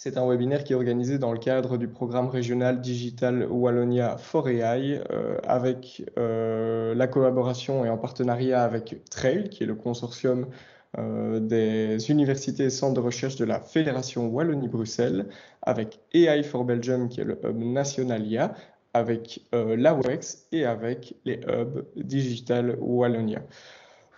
C'est un webinaire qui est organisé dans le cadre du programme régional Digital Wallonia for AI avec la collaboration et en partenariat avec TRAIL, qui est le consortium des universités et centres de recherche de la Fédération Wallonie-Bruxelles, avec AI for Belgium, qui est le hub national IA, avec l'AWEX et avec les hubs Digital Wallonia.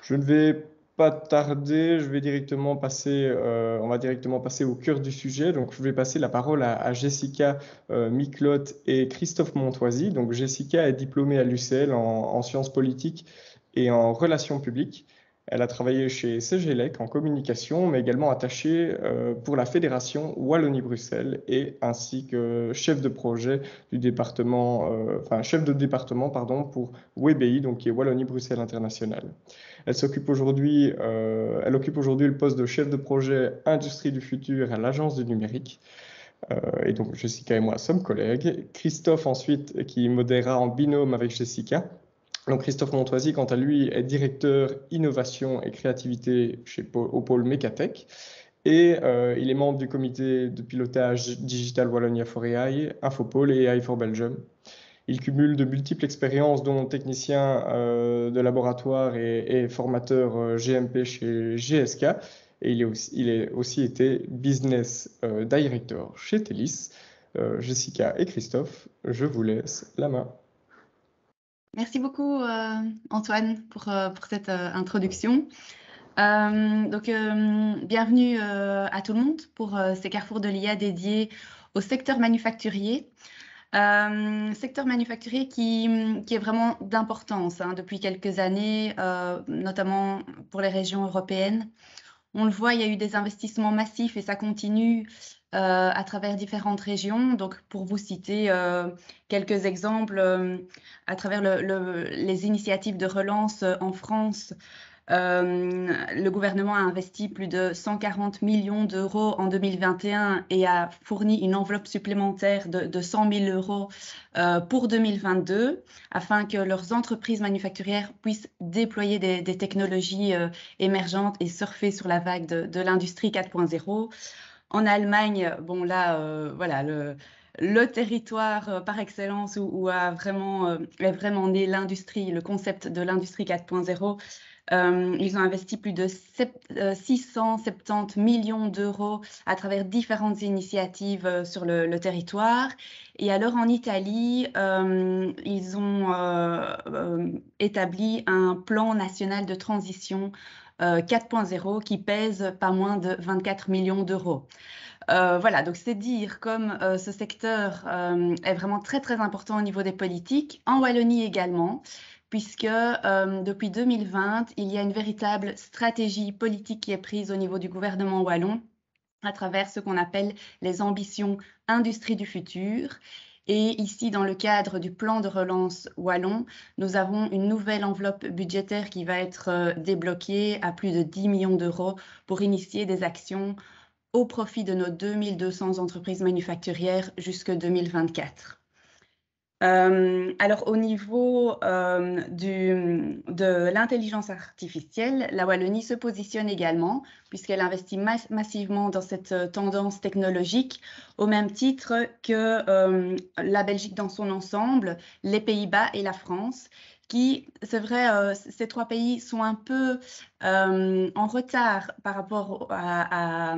Je ne vais pas tarder, je vais directement passer, on va directement passer au cœur du sujet. Donc, je vais passer la parole à Jessica Miclotte et Christophe Montoisy. Donc, Jessica est diplômée à l'UCL en sciences politiques et en relations publiques. Elle a travaillé chez CGLEC en communication, mais également attachée pour la Fédération Wallonie-Bruxelles et ainsi que chef de projet du département, chef de département, pardon, pour WBI, donc qui est Wallonie-Bruxelles International. Elle occupe aujourd'hui le poste de chef de projet industrie du futur à l'Agence du numérique. Et donc Jessica et moi sommes collègues. Christophe ensuite qui modérera en binôme avec Jessica. Donc Christophe Montoisy, quant à lui, est directeur innovation et créativité au pôle Mécatech. Et il est membre du comité de pilotage Digital Wallonia for AI, Infopol et AI for Belgium. Il cumule de multiples expériences, dont technicien de laboratoire et formateur GMP chez GSK. Et il a aussi été business director chez TELUS. Jessica et Christophe, je vous laisse la main. Merci beaucoup Antoine pour cette introduction. Bienvenue à tout le monde pour ces carrefours de l'IA dédiés au secteur manufacturier. Secteur manufacturier qui est vraiment d'importance depuis quelques années, notamment pour les régions européennes. On le voit, il y a eu des investissements massifs et ça continue à travers différentes régions. Donc, pour vous citer quelques exemples, à travers les initiatives de relance en France, le gouvernement a investi plus de 140 millions d'euros en 2021 et a fourni une enveloppe supplémentaire de 100 000 euros pour 2022 afin que leurs entreprises manufacturières puissent déployer des technologies émergentes et surfer sur la vague de l'industrie 4.0. En Allemagne, bon là, voilà, le territoire par excellence où est vraiment né l'industrie, le concept de l'industrie 4.0. Ils ont investi plus de 670 millions d'euros à travers différentes initiatives sur le territoire. Et alors en Italie, ils ont établi un plan national de transition 4.0 qui pèse pas moins de 24 millions d'euros. Voilà, donc c'est dire comme ce secteur est vraiment très très important au niveau des politiques, en Wallonie également, puisque depuis 2020, il y a une véritable stratégie politique qui est prise au niveau du gouvernement wallon à travers ce qu'on appelle les ambitions industrie du futur. Et ici, dans le cadre du plan de relance wallon, nous avons une nouvelle enveloppe budgétaire qui va être débloquée à plus de 10 millions d'euros pour initier des actions au profit de nos 2200 entreprises manufacturières jusqu'en 2024. Alors, au niveau de l'intelligence artificielle, la Wallonie se positionne également, puisqu'elle investit massivement dans cette tendance technologique, au même titre que la Belgique dans son ensemble, les Pays-Bas et la France, qui, c'est vrai, ces trois pays sont un peu en retard par rapport à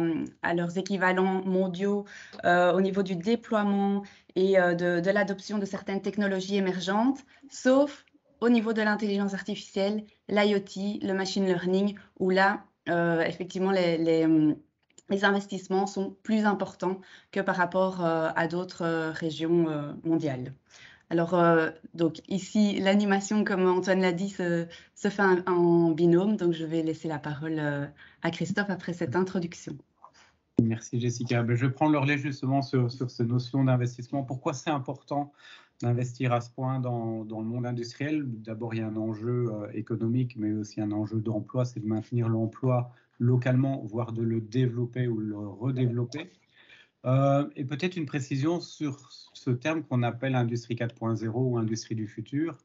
leurs équivalents mondiaux au niveau du déploiement et de l'adoption de certaines technologies émergentes, sauf au niveau de l'intelligence artificielle, l'IoT, le machine learning, où là, effectivement, les investissements sont plus importants que par rapport à d'autres régions mondiales. Alors, donc ici, l'animation, comme Antoine l'a dit, se fait en binôme, donc je vais laisser la parole à Christophe après cette introduction. Merci Jessica. Je vais prendre le relais justement sur ces notions d'investissement. Pourquoi c'est important d'investir à ce point dans le monde industriel? D'abord, il y a un enjeu économique, mais aussi un enjeu d'emploi, c'est de maintenir l'emploi localement, voire de le développer ou le redévelopper. Et peut-être une précision sur ce terme qu'on appelle industrie 4.0 ou industrie du futur,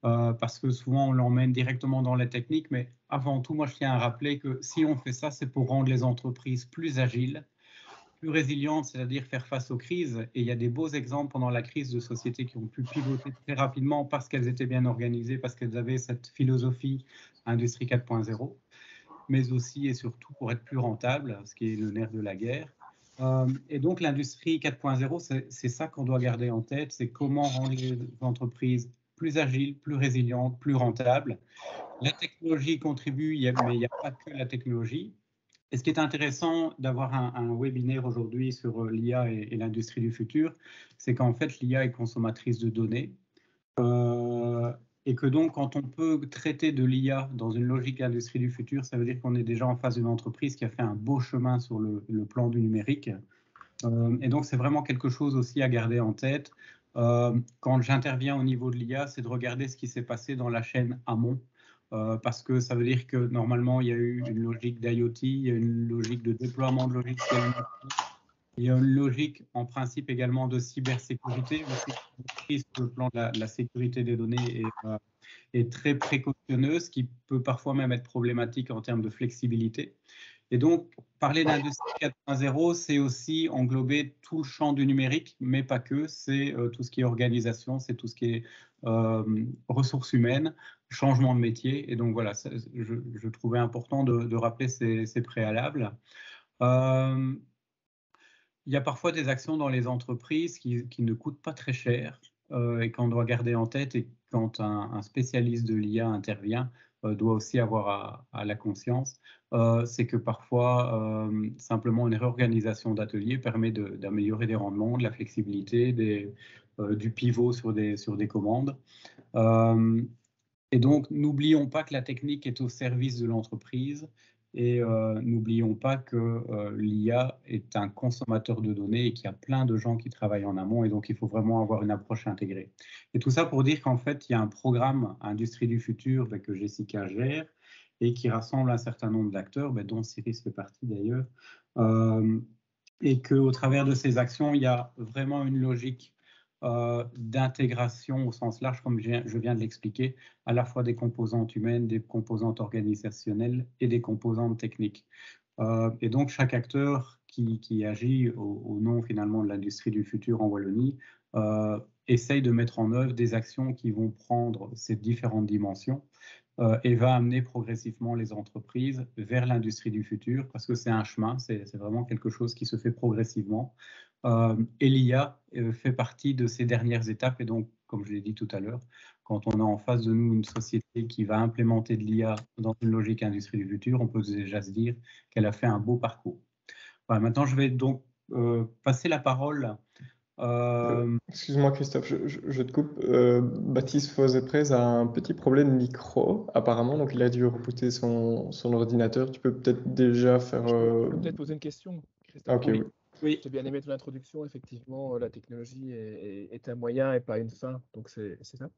parce que souvent on l'emmène directement dans la technique, mais avant tout, moi je tiens à rappeler que si on fait ça, c'est pour rendre les entreprises plus agiles, plus résiliente, c'est-à-dire faire face aux crises. Et il y a des beaux exemples pendant la crise de sociétés qui ont pu pivoter très rapidement parce qu'elles étaient bien organisées, parce qu'elles avaient cette philosophie Industrie 4.0, mais aussi et surtout pour être plus rentables, ce qui est le nerf de la guerre. Et donc l'Industrie 4.0, c'est ça qu'on doit garder en tête, c'est comment rendre les entreprises plus agiles, plus résilientes, plus rentables. La technologie contribue, mais il n'y a pas que la technologie. Et ce qui est intéressant d'avoir un webinaire aujourd'hui sur l'IA et l'industrie du futur, c'est qu'en fait, l'IA est consommatrice de données. Et que donc, quand on peut traiter de l'IA dans une logique d'industrie du futur, ça veut dire qu'on est déjà en face d'une entreprise qui a fait un beau chemin sur le plan du numérique. Et donc, c'est vraiment quelque chose aussi à garder en tête. Quand j'interviens au niveau de l'IA, c'est de regarder ce qui s'est passé dans la chaîne amont. Parce que ça veut dire que normalement, il y a eu une logique d'IoT, il y a une logique de déploiement de logiciels, il y a une logique en principe également de cybersécurité, aussi sur le plan de la sécurité des données est très précautionneuse, qui peut parfois même être problématique en termes de flexibilité. Et donc, parler d'industrie 4.0, c'est aussi englober tout le champ du numérique, mais pas que, c'est tout ce qui est organisation, c'est tout ce qui est ressources humaines, changement de métier. Et donc voilà, je trouvais important de rappeler ces préalables. Il y a parfois des actions dans les entreprises qui ne coûtent pas très cher et qu'on doit garder en tête, et quand un spécialiste de l'IA intervient, doit aussi avoir à la conscience, c'est que parfois, simplement une réorganisation d'ateliers permet d'améliorer des rendements, de la flexibilité, du pivot sur des commandes. Et donc, n'oublions pas que la technique est au service de l'entreprise, et n'oublions pas que l'IA est un consommateur de données et qu'il y a plein de gens qui travaillent en amont, et donc il faut vraiment avoir une approche intégrée. Et tout ça pour dire qu'en fait, il y a un programme Industrie du futur que Jessica gère et qui rassemble un certain nombre d'acteurs, dont Cyrus fait partie d'ailleurs, et qu'au travers de ces actions, il y a vraiment une logique d'intégration au sens large, comme je viens de l'expliquer, à la fois des composantes humaines, des composantes organisationnelles et des composantes techniques. Et donc, chaque acteur qui agit au nom finalement de l'industrie du futur en Wallonie essaye de mettre en œuvre des actions qui vont prendre ces différentes dimensions et va amener progressivement les entreprises vers l'industrie du futur, parce que c'est un chemin, c'est vraiment quelque chose qui se fait progressivement. Et l'IA fait partie de ces dernières étapes, et donc, comme je l'ai dit tout à l'heure, quand on a en face de nous une société qui va implémenter de l'IA dans une logique industrie du futur, on peut déjà se dire qu'elle a fait un beau parcours. Voilà, maintenant, je vais donc passer la parole. Excuse-moi Christophe, je te coupe. Baptiste Fauzeprez a un petit problème de micro, apparemment, donc il a dû rebooter son ordinateur. Tu peux peut-être déjà faire... Je peux peut-être poser une question, Christophe. Ah, ok, oui. Oui. J'ai bien aimé ton introduction. Effectivement, la technologie est un moyen et pas une fin, donc c'est ça.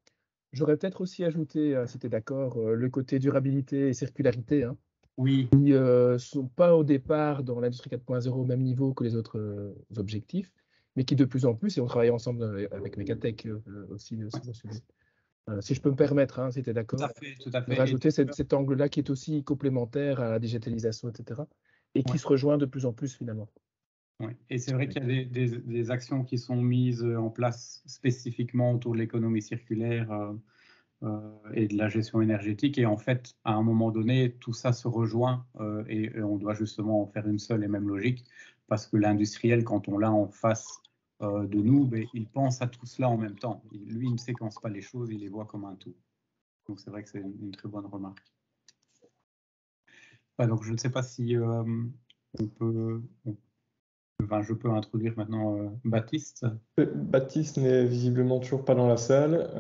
J'aurais peut-être aussi ajouté, si tu es d'accord, le côté durabilité et circularité, hein, Oui. qui ne sont pas au départ dans l'industrie 4.0 au même niveau que les autres objectifs, mais qui de plus en plus, et on travaille ensemble avec Mecatech aussi sur le sujet. Si je peux me permettre, hein, si tu es d'accord, Tout à fait. de rajouter cet angle-là qui est aussi complémentaire à la digitalisation, etc., et qui se rejoint de plus en plus finalement. Oui. Et c'est vrai qu'il y a des actions qui sont mises en place spécifiquement autour de l'économie circulaire et de la gestion énergétique. Et en fait, à un moment donné, tout ça se rejoint et on doit justement en faire une seule et même logique, parce que l'industriel, quand on l'a en face de nous, il pense à tout cela en même temps. Lui, il ne séquence pas les choses, il les voit comme un tout. Donc c'est vrai que c'est une très bonne remarque. Donc je ne sais pas si je peux introduire maintenant Baptiste. Baptiste n'est visiblement toujours pas dans la salle.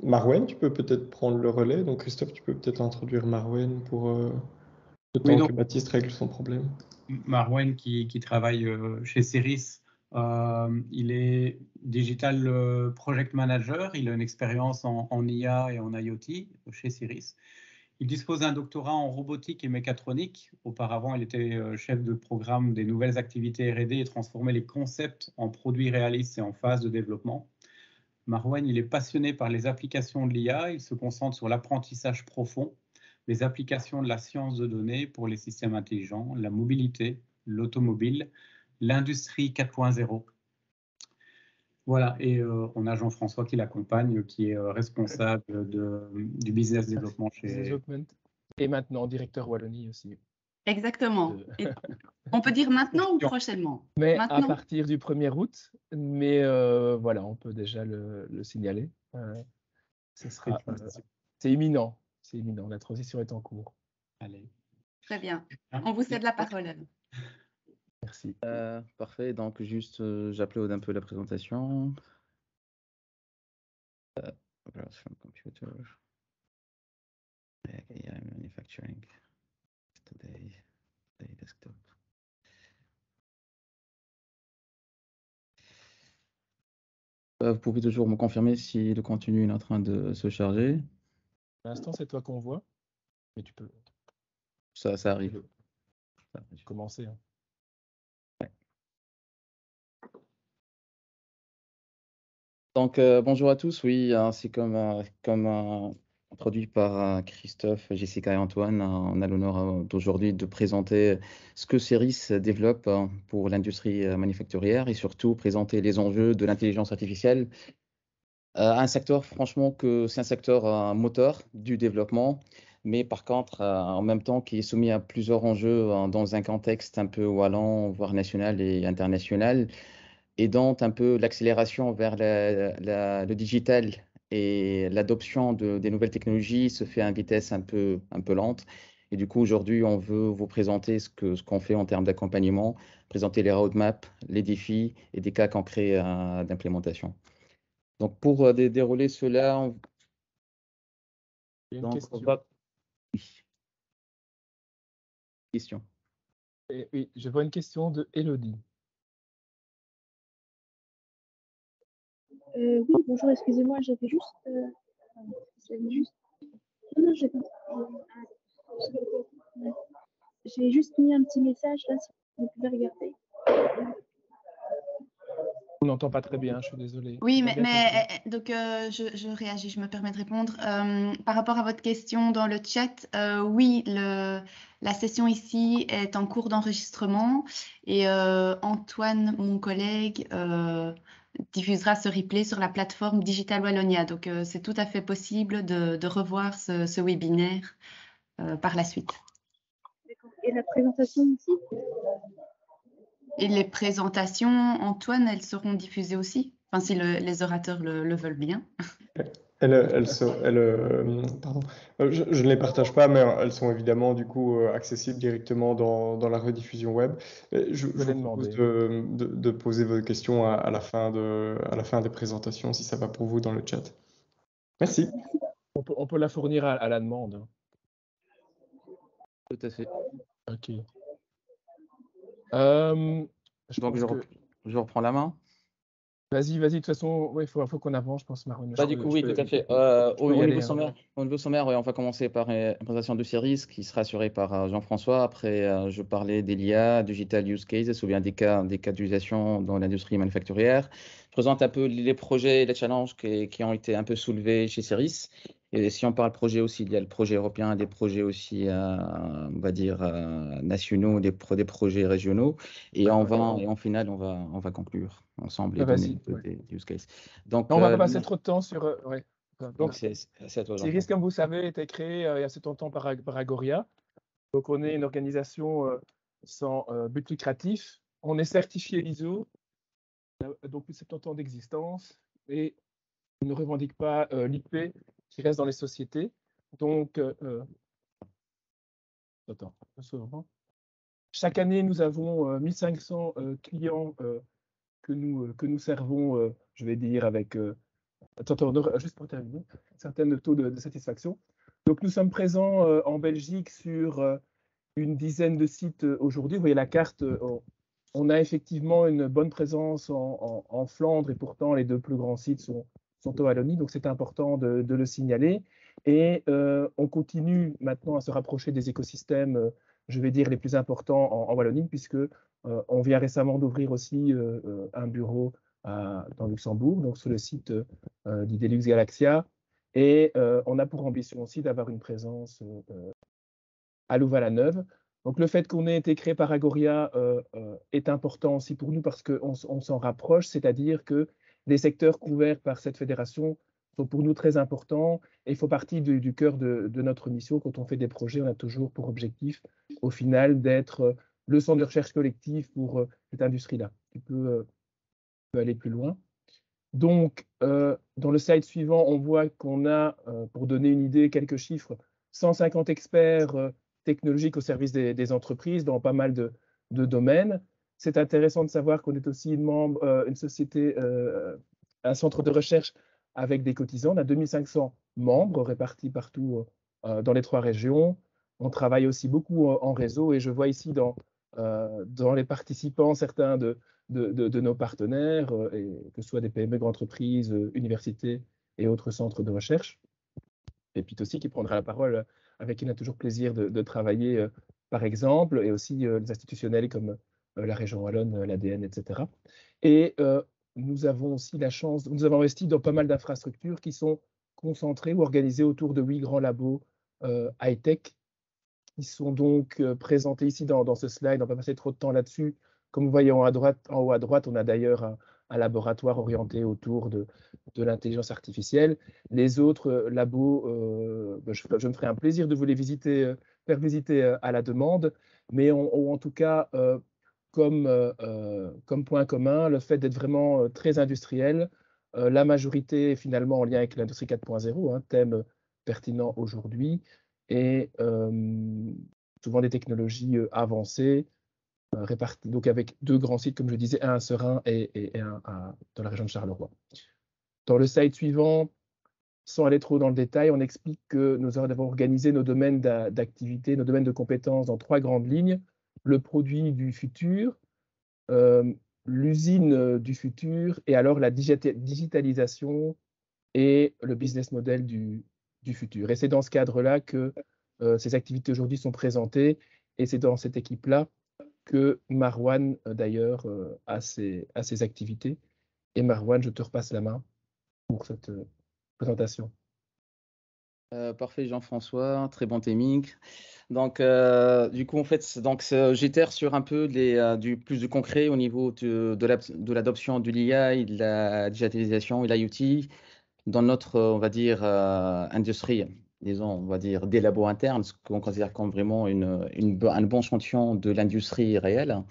Marwen, tu peux peut-être prendre le relais. Donc Christophe, tu peux peut-être introduire Marwen pour le temps que Baptiste règle son problème. Marwen qui travaille chez Cyrus, il est Digital Project Manager, il a une expérience en IA et en IoT chez Cyrus. Il dispose d'un doctorat en robotique et mécatronique. Auparavant, il était chef de programme des nouvelles activités R&D et transformait les concepts en produits réalistes et en phase de développement. Marwen, il est passionné par les applications de l'IA. Il se concentre sur l'apprentissage profond, les applications de la science de données pour les systèmes intelligents, la mobilité, l'automobile, l'industrie 4.0. Voilà, et on a Jean-François qui l'accompagne, qui est responsable du business développement chez... Et maintenant, directeur Wallonie aussi. Exactement. On peut dire maintenant ou prochainement? Mais maintenant. à partir du 1er août, mais voilà, on peut déjà le signaler. C'est imminent, la transition est en cours. Allez. Très bien, on vous cède la parole. Merci. Parfait, donc juste j'upload un peu la présentation. From computer. AI manufacturing. Today desktop. Vous pouvez toujours me confirmer si le contenu est en train de se charger. Pour l'instant, c'est toi qu'on voit, mais tu peux. Ça arrive. Ça arrive. Commencer. Hein. Ouais. Donc bonjour à tous. Oui, c'est comme introduit par Christophe, Jessica et Antoine. On a l'honneur d'aujourd'hui de présenter ce que CERIS développe pour l'industrie manufacturière et surtout présenter les enjeux de l'intelligence artificielle. Un secteur, franchement, que c'est un secteur moteur du développement, mais par contre, en même temps, qui est soumis à plusieurs enjeux dans un contexte un peu wallon, voire national et international, et dont un peu l'accélération vers le digital et l'adoption des nouvelles technologies se fait à une vitesse un peu lente. Et du coup, aujourd'hui, on veut vous présenter ce qu'on fait en termes d'accompagnement, présenter les roadmaps, les défis et des cas concrets d'implémentation. Donc, pour dérouler cela, Il y a une question. Oui. Question. Oui, je vois une question de Elodie. Oui, bonjour, excusez-moi, j'avais juste... Non, j'ai juste mis un petit message là, si vous pouvez regarder. On n'entend pas très bien, je suis désolé. Oui, mais donc je réagis, je me permets de répondre. Par rapport à votre question dans le chat, oui, la session ici est en cours d'enregistrement et Antoine, mon collègue, diffusera ce replay sur la plateforme Digital Wallonia. Donc c'est tout à fait possible de revoir ce webinaire par la suite. D'accord. Et la présentation aussi? Et les présentations, Antoine, elles seront diffusées aussi, enfin si les orateurs le veulent bien. Pardon. Je ne les partage pas, mais elles sont évidemment du coup accessibles directement dans la rediffusion web. Je vous propose de poser vos questions à la fin des présentations, si ça va pour vous dans le chat. Merci. On peut la fournir à la demande. Tout à fait. Ok. Donc, je reprends la main. Vas-y, de toute façon, il faut qu'on avance, je pense, Marwan. Du coup, oui, tout à fait. Au niveau sommaire, on va commencer par une présentation de CERIS qui sera assurée par Jean-François. Après, je parlais des LIA, Digital Use Cases, ou bien des cas d'utilisation dans l'industrie manufacturière. Je présente un peu les projets et les challenges qui ont été un peu soulevés chez CERIS. Et si on parle projet aussi, il y a le projet européen, des projets aussi, on va dire, nationaux, des projets régionaux. Et en final, on va conclure ensemble et donner des use cases. Donc, on ne va pas passer trop de temps sur... Donc, c'est à toi, CERIS, comme vous savez, a été créé il y a 70 ans par Agoria. Donc, on est une organisation sans but lucratif. On est certifié ISO, donc plus de 70 ans d'existence. Et on ne revendique pas l'IP qui reste dans les sociétés. Donc, chaque année, nous avons 1500 clients que nous servons, je vais dire, avec juste pour terminer, certains taux de satisfaction. Donc, nous sommes présents en Belgique sur une dizaine de sites aujourd'hui. Vous voyez la carte, on a effectivement une bonne présence en Flandre et pourtant les deux plus grands sites sont en Wallonie, donc c'est important de le signaler. Et on continue maintenant à se rapprocher des écosystèmes, je vais dire, les plus importants en Wallonie, puisque on vient récemment d'ouvrir aussi un bureau dans Luxembourg, donc sur le site d'Idelux Galaxia. Et on a pour ambition aussi d'avoir une présence à Louvain-la-Neuve. Donc, le fait qu'on ait été créé par Agoria est important aussi pour nous parce qu'on s'en rapproche, c'est-à-dire que les secteurs couverts par cette fédération sont pour nous très importants et font partie du cœur de notre mission. Quand on fait des projets, on a toujours pour objectif, au final, d'être le centre de recherche collectif pour cette industrie-là. Tu peux aller plus loin. Donc, dans le slide suivant, on voit qu'on a, pour donner une idée, quelques chiffres, 150 experts technologiques au service des entreprises dans pas mal de domaines. C'est intéressant de savoir qu'on est aussi une société, un centre de recherche avec des cotisants. On a 2500 membres répartis partout dans les 3 régions. On travaille aussi beaucoup en réseau et je vois ici dans les participants certains de nos partenaires, que ce soit des PME, grandes entreprises, universités et autres centres de recherche. Et puis aussi qui prendra la parole, avec qui on a toujours plaisir de travailler, par exemple, et aussi les institutionnels comme la région wallonne, l'ADN, etc. Et nous avons aussi la chance, nous avons investi dans pas mal d'infrastructures qui sont concentrées ou organisées autour de 8 grands labos high-tech. Ils sont donc présentés ici dans ce slide. On ne va pas passer trop de temps là-dessus. Comme vous voyez en haut à droite, on a d'ailleurs un laboratoire orienté autour de l'intelligence artificielle. Les autres labos, je me ferai un plaisir de vous les visiter, faire visiter à la demande, mais ont en tout cas comme point commun le fait d'être vraiment très industriel. La majorité finalement en lien avec l'industrie 4.0, un thème pertinent aujourd'hui, et souvent des technologies avancées, répartis donc avec 2 grands sites, comme je disais, un à Seraing et un dans la région de Charleroi. Dans le slide suivant, sans aller trop dans le détail, on explique que nous avons organisé nos domaines d'activité, nos domaines de compétences dans 3 grandes lignes. Le produit du futur, l'usine du futur, et alors la digitalisation et le business model du futur. Et c'est dans ce cadre-là que ces activités aujourd'hui sont présentées, et c'est dans cette équipe-là que Marwan, d'ailleurs, a ses activités. Et Marwan, je te repasse la main pour cette présentation. Parfait, Jean-François, très bon timing. Donc, du coup, en fait, donc, j'itère sur un peu du plus de concret au niveau de l'adoption de l'IA et de la digitalisation et l'IoT dans notre, on va dire, industrie, disons, on va dire, des labos internes, ce qu'on considère comme vraiment un bon échantillon de l'industrie réelle.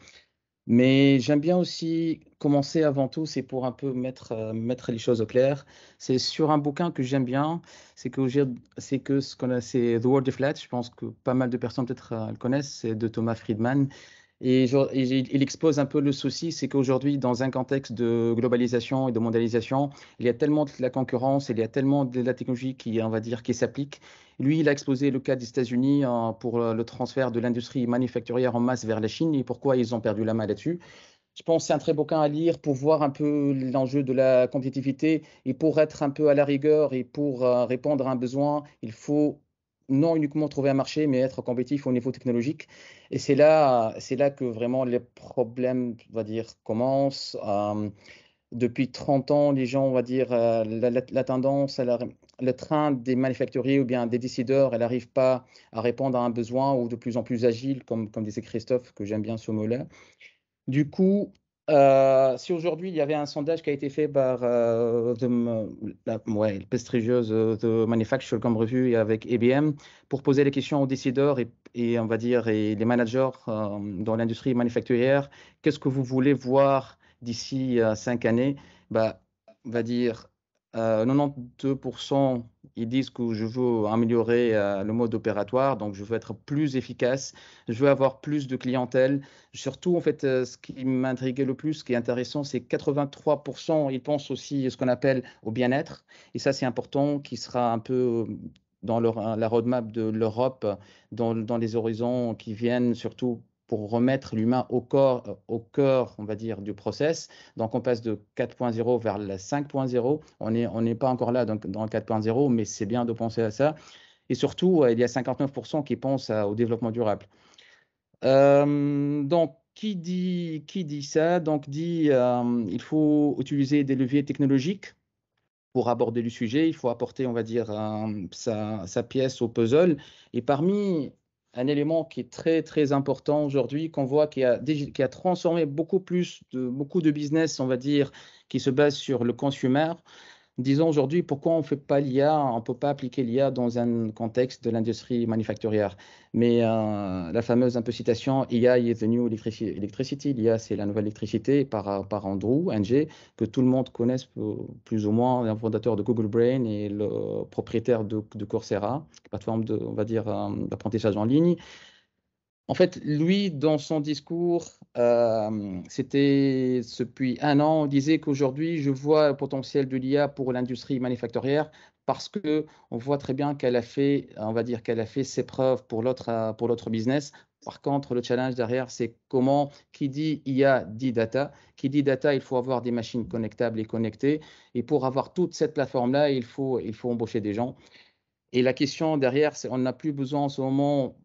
Mais j'aime bien aussi commencer avant tout, c'est pour un peu mettre les choses au clair. C'est sur un bouquin que j'aime bien, c'est que c'est The World of Flat. Je pense que pas mal de personnes peut-être le connaissent, c'est de Thomas Friedman. Et il expose un peu le souci, c'est qu'aujourd'hui, dans un contexte de globalisation et de mondialisation, il y a tellement de la concurrence, il y a tellement de la technologie qui, on va dire, qui s'applique. Lui, il a exposé le cas des États-Unis pour le transfert de l'industrie manufacturière en masse vers la Chine et pourquoi ils ont perdu la main là-dessus. Je pense que c'est un très beau bouquin à lire pour voir un peu l'enjeu de la compétitivité et pour être un peu à la rigueur et pour répondre à un besoin, il faut non uniquement trouver un marché, mais être compétitif au niveau technologique. Et c'est là que vraiment les problèmes, on va dire, commencent. Depuis 30 ans, les gens, on va dire, la tendance, le train des manufacturiers ou bien des décideurs, elle n'arrive pas à répondre à un besoin ou de plus en plus agile, comme disait Christophe, que j'aime bien ce mot-là. Du coup, si aujourd'hui il y avait un sondage qui a été fait par la prestigieuse The Manufacturer Review et avec IBM pour poser les questions aux décideurs et on va dire et les managers dans l'industrie manufacturière, qu'est-ce que vous voulez voir d'ici 5 années? On va dire 92%, ils disent que je veux améliorer le mode opératoire, donc je veux être plus efficace, je veux avoir plus de clientèle. Surtout, en fait, ce qui m'intriguait le plus, ce qui est intéressant, c'est 83%, ils pensent aussi à ce qu'on appelle au bien-être. Et ça, c'est important, qui sera un peu dans la roadmap de l'Europe, dans les horizons qui viennent, surtout pour remettre l'humain au cœur, on va dire, du process. Donc, on passe de 4.0 vers la 5.0. On n'est pas encore là dans 4.0, mais c'est bien de penser à ça. Et surtout, il y a 59% qui pensent au développement durable. Donc, qui dit ça? Donc, il faut utiliser des leviers technologiques pour aborder le sujet. Il faut apporter, on va dire, sa pièce au puzzle. Et parmi un élément qui est très, très important aujourd'hui, qu'on voit qui a transformé beaucoup de business, on va dire, qui se base sur le consumer. Disons aujourd'hui, pourquoi on ne fait pas l'IA, on ne peut pas appliquer l'IA dans un contexte de l'industrie manufacturière. Mais la fameuse un peu citation, IA is the new electricity, l'IA c'est la nouvelle électricité par Andrew Ng, que tout le monde connaisse plus ou moins, le fondateur de Google Brain et le propriétaire de Coursera, plateforme on va dire, d'apprentissage en ligne. En fait, lui, dans son discours, c'était depuis un an, on disait qu'aujourd'hui, je vois le potentiel de l'IA pour l'industrie manufacturière parce que on voit très bien qu'elle a fait, on va dire qu'elle a fait ses preuves pour l'autre business. Par contre, le challenge derrière, c'est comment, qui dit IA dit data. Qui dit data, il faut avoir des machines connectables et connectées. Et pour avoir toute cette plateforme-là, il faut embaucher des gens. Et la question derrière, c'est on n'a plus besoin en ce moment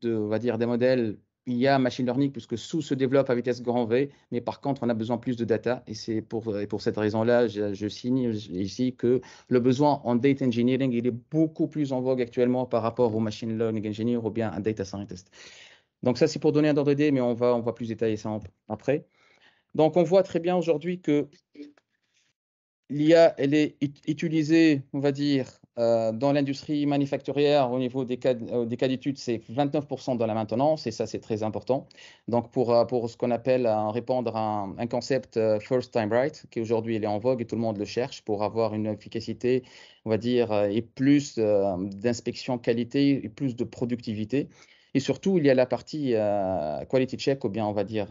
on va dire, des modèles IA, machine learning, puisque tout se développe à vitesse grand V, mais par contre, on a besoin plus de data. Et c'est pour cette raison-là, je signe ici que le besoin en data engineering, il est beaucoup plus en vogue actuellement par rapport au machine learning engineer ou bien un data scientist. Donc ça, c'est pour donner un ordre d'idée, mais on va plus détailler ça après. Donc, on voit très bien aujourd'hui que l'IA, elle est utilisée, on va dire, dans l'industrie manufacturière au niveau des cas d'études, c'est 29% dans la maintenance, et ça, c'est très important. Donc, pour ce qu'on appelle répondre à un concept first time right, qui aujourd'hui il est en vogue et tout le monde le cherche pour avoir une efficacité, on va dire, et plus d'inspection qualité et plus de productivité. Et surtout, il y a la partie quality check, ou bien on va dire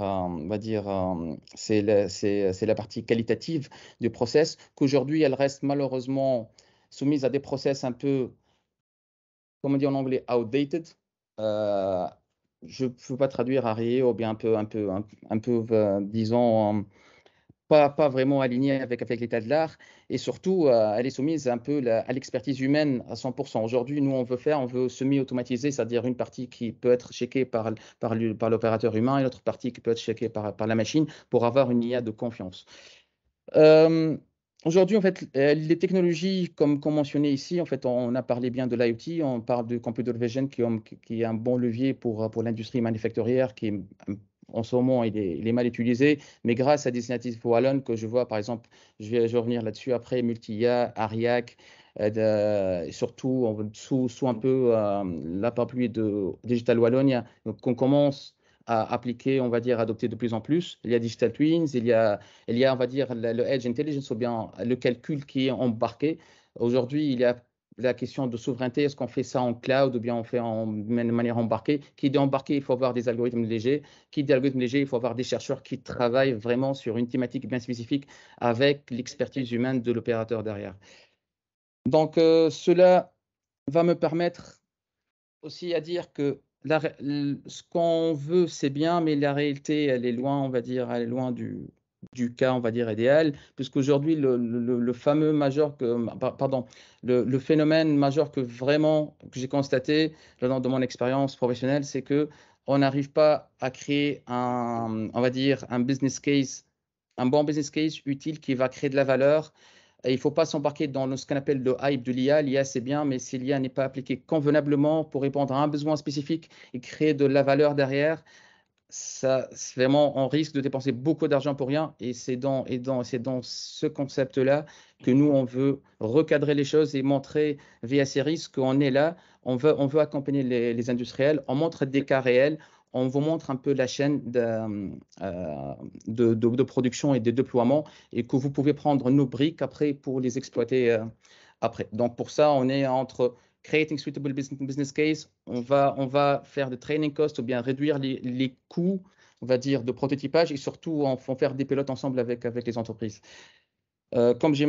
c'est la partie qualitative du process, qu'aujourd'hui, elle reste malheureusement soumise à des process un peu, comme on dit en anglais, outdated. Je ne peux pas traduire arriéré ou bien un peu disons, pas vraiment alignée avec l'état de l'art, et surtout, elle est soumise un peu à l'expertise humaine à 100%. Aujourd'hui, nous, on veut semi-automatiser, c'est-à-dire une partie qui peut être checkée par l'opérateur humain et l'autre partie qui peut être checkée par la machine pour avoir une IA de confiance. Aujourd'hui, en fait, les technologies, comme mentionné ici, en fait, on a parlé bien de l'IoT, on parle de computer vision qui est un bon levier pour l'industrie manufacturière, qui est en ce moment, il est mal utilisé, mais grâce à des initiatives wallonnes que je vois, par exemple, je vais revenir là-dessus après, Multia, Ariac, surtout sous un peu la parapluie de Digital Wallonia, qu'on commence à appliquer, on va dire, adopter de plus en plus. Il y a Digital Twins, il y a, on va dire, le Edge Intelligence, ou bien le calcul qui est embarqué. Aujourd'hui, il y a la question de souveraineté, est-ce qu'on fait ça en cloud ou bien on fait de manière embarquée? Qui dit embarqué, il faut avoir des algorithmes légers. Qui dit algorithmes légers, il faut avoir des chercheurs qui travaillent vraiment sur une thématique bien spécifique avec l'expertise humaine de l'opérateur derrière. Donc, cela va me permettre aussi à dire que ce qu'on veut, c'est bien, mais la réalité, elle est loin, on va dire, elle est loin du cas, on va dire, idéal, puisqu'aujourd'hui, le fameux majeur le phénomène majeur que j'ai constaté lors de mon expérience professionnelle, c'est que on n'arrive pas à créer on va dire, un bon business case utile qui va créer de la valeur. Et il ne faut pas s'embarquer dans ce qu'on appelle le hype de l'IA. L'IA, c'est bien, mais si l'IA n'est pas appliquée convenablement pour répondre à un besoin spécifique et créer de la valeur derrière, ça, vraiment, on risque de dépenser beaucoup d'argent pour rien. Et c'est dans ce concept-là que nous, on veut recadrer les choses et montrer via ces risques qu'on est là. On veut accompagner les industriels. On montre des cas réels. On vous montre un peu la chaîne de production et de déploiement, et que vous pouvez prendre nos briques après pour les exploiter après. Donc, pour ça, on est entre creating suitable business case, on va faire des training costs ou bien réduire les coûts, on va dire, de prototypage, et surtout en faire des pilotes ensemble avec les entreprises. Comme j'ai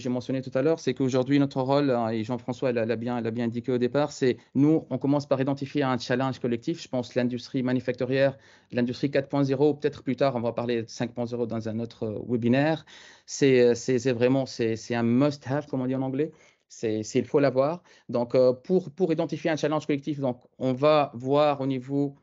mentionné tout à l'heure, c'est qu'aujourd'hui, notre rôle, et Jean-François l'a bien indiqué au départ, c'est nous, on commence par identifier un challenge collectif. Je pense l'industrie manufacturière, l'industrie 4.0, peut-être plus tard, on va parler de 5.0 dans un autre webinaire. C'est vraiment, c'est un must-have, comme on dit en anglais. Il faut l'avoir. Donc, pour identifier un challenge collectif, donc, on va voir au niveau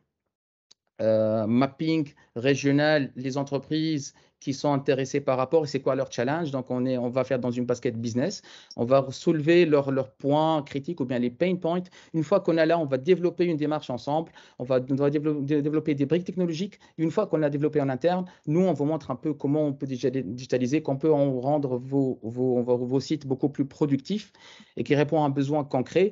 mapping régional, les entreprises qui sont intéressées par rapport et c'est quoi leur challenge. Donc, on va faire dans une basket business. On va soulever leurs points critiques ou bien les pain points. Une fois qu'on a là, on va développer une démarche ensemble. On va développer des briques technologiques. Une fois qu'on a développé en interne, nous, on vous montre un peu comment on peut digitaliser, qu'on peut en rendre vos sites beaucoup plus productifs et qui répondent à un besoin concret.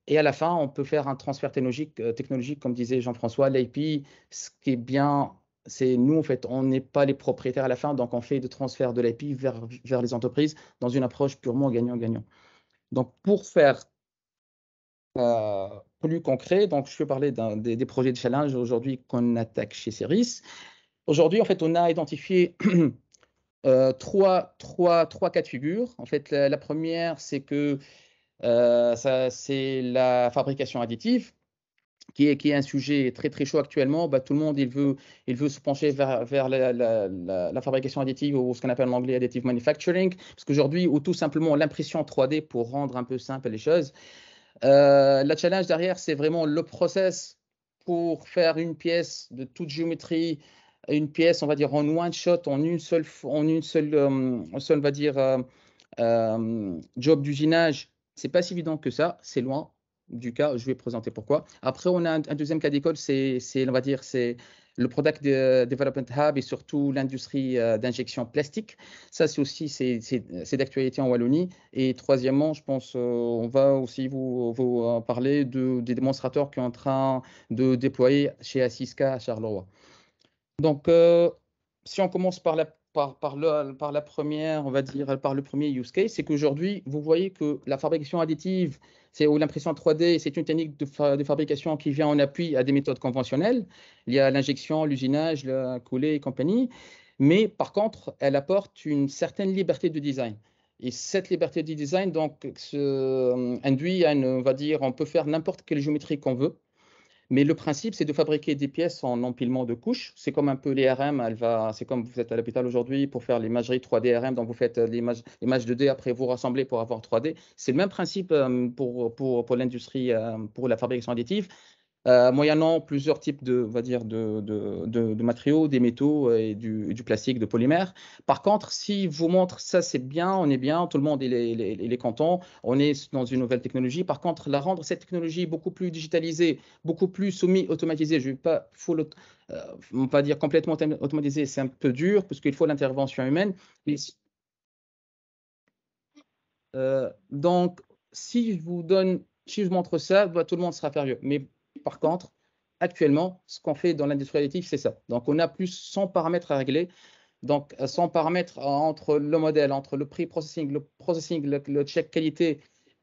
Et à la fin, on peut faire un transfert technologique comme disait Jean-François. L'IP, ce qui est bien, c'est nous, en fait, on n'est pas les propriétaires à la fin, donc on fait des transferts de l'IP vers les entreprises dans une approche purement gagnant-gagnant. Donc, pour faire plus concret, donc je vais parler des projets de challenge aujourd'hui qu'on attaque chez Ceris. Aujourd'hui, en fait, on a identifié trois cas de figure. En fait, la première, c'est que c'est la fabrication additive, qui est un sujet très très chaud actuellement. Tout le monde il veut se pencher vers la fabrication additive ou ce qu'on appelle en anglais additive manufacturing, parce qu'aujourd'hui, ou tout simplement l'impression 3D pour rendre un peu simple les choses. La challenge derrière, c'est vraiment le process pour faire une pièce de toute géométrie, une pièce, on va dire, en one shot, en une seule on va dire, job d'usinage. C'est pas si évident que ça, c'est loin du cas, je vais présenter pourquoi. Après, on a un deuxième cas d'école, c'est on va dire, c'est le Product Development Hub et surtout l'industrie d'injection plastique. Ça, c'est aussi c'est d'actualité en Wallonie. Et troisièmement, je pense, on va aussi vous parler des démonstrateurs qui sont en train de déployer chez Assisca à Charleroi. Donc, si on commence par la première, on va dire, par le premier use case, c'est qu'aujourd'hui, vous voyez que la fabrication additive, ou l'impression 3D, c'est une technique de fabrication qui vient en appui à des méthodes conventionnelles. Il y a l'injection, l'usinage, la coulée et compagnie. Mais par contre, elle apporte une certaine liberté de design. Et cette liberté de design, donc, induit à on va dire, on peut faire n'importe quelle géométrie qu'on veut. Mais le principe, c'est de fabriquer des pièces en empilement de couches. C'est comme un peu les RM. C'est comme vous êtes à l'hôpital aujourd'hui pour faire l'imagerie 3D RM. Donc, vous faites l'image 2D, après vous rassemblez pour avoir 3D. C'est le même principe pour l'industrie, pour la fabrication additive. Moyennant plusieurs types on va dire, de matériaux, des métaux et du plastique, de polymère. Par contre, si vous montre ça, c'est bien, on est bien, tout le monde il est content, on est dans une nouvelle technologie. Par contre, rendre cette technologie beaucoup plus digitalisée, beaucoup plus semi-automatisée, je ne vais pas on va dire complètement automatisée, c'est un peu dur parce qu'il faut l'intervention humaine. Donc, si je montre ça, tout le monde sera furieux. Mais par contre, actuellement, ce qu'on fait dans l'industrie additive, c'est ça. Donc, on a plus 100 paramètres à régler. Donc, 100 paramètres entre le modèle, entre le pre-processing, le check qualité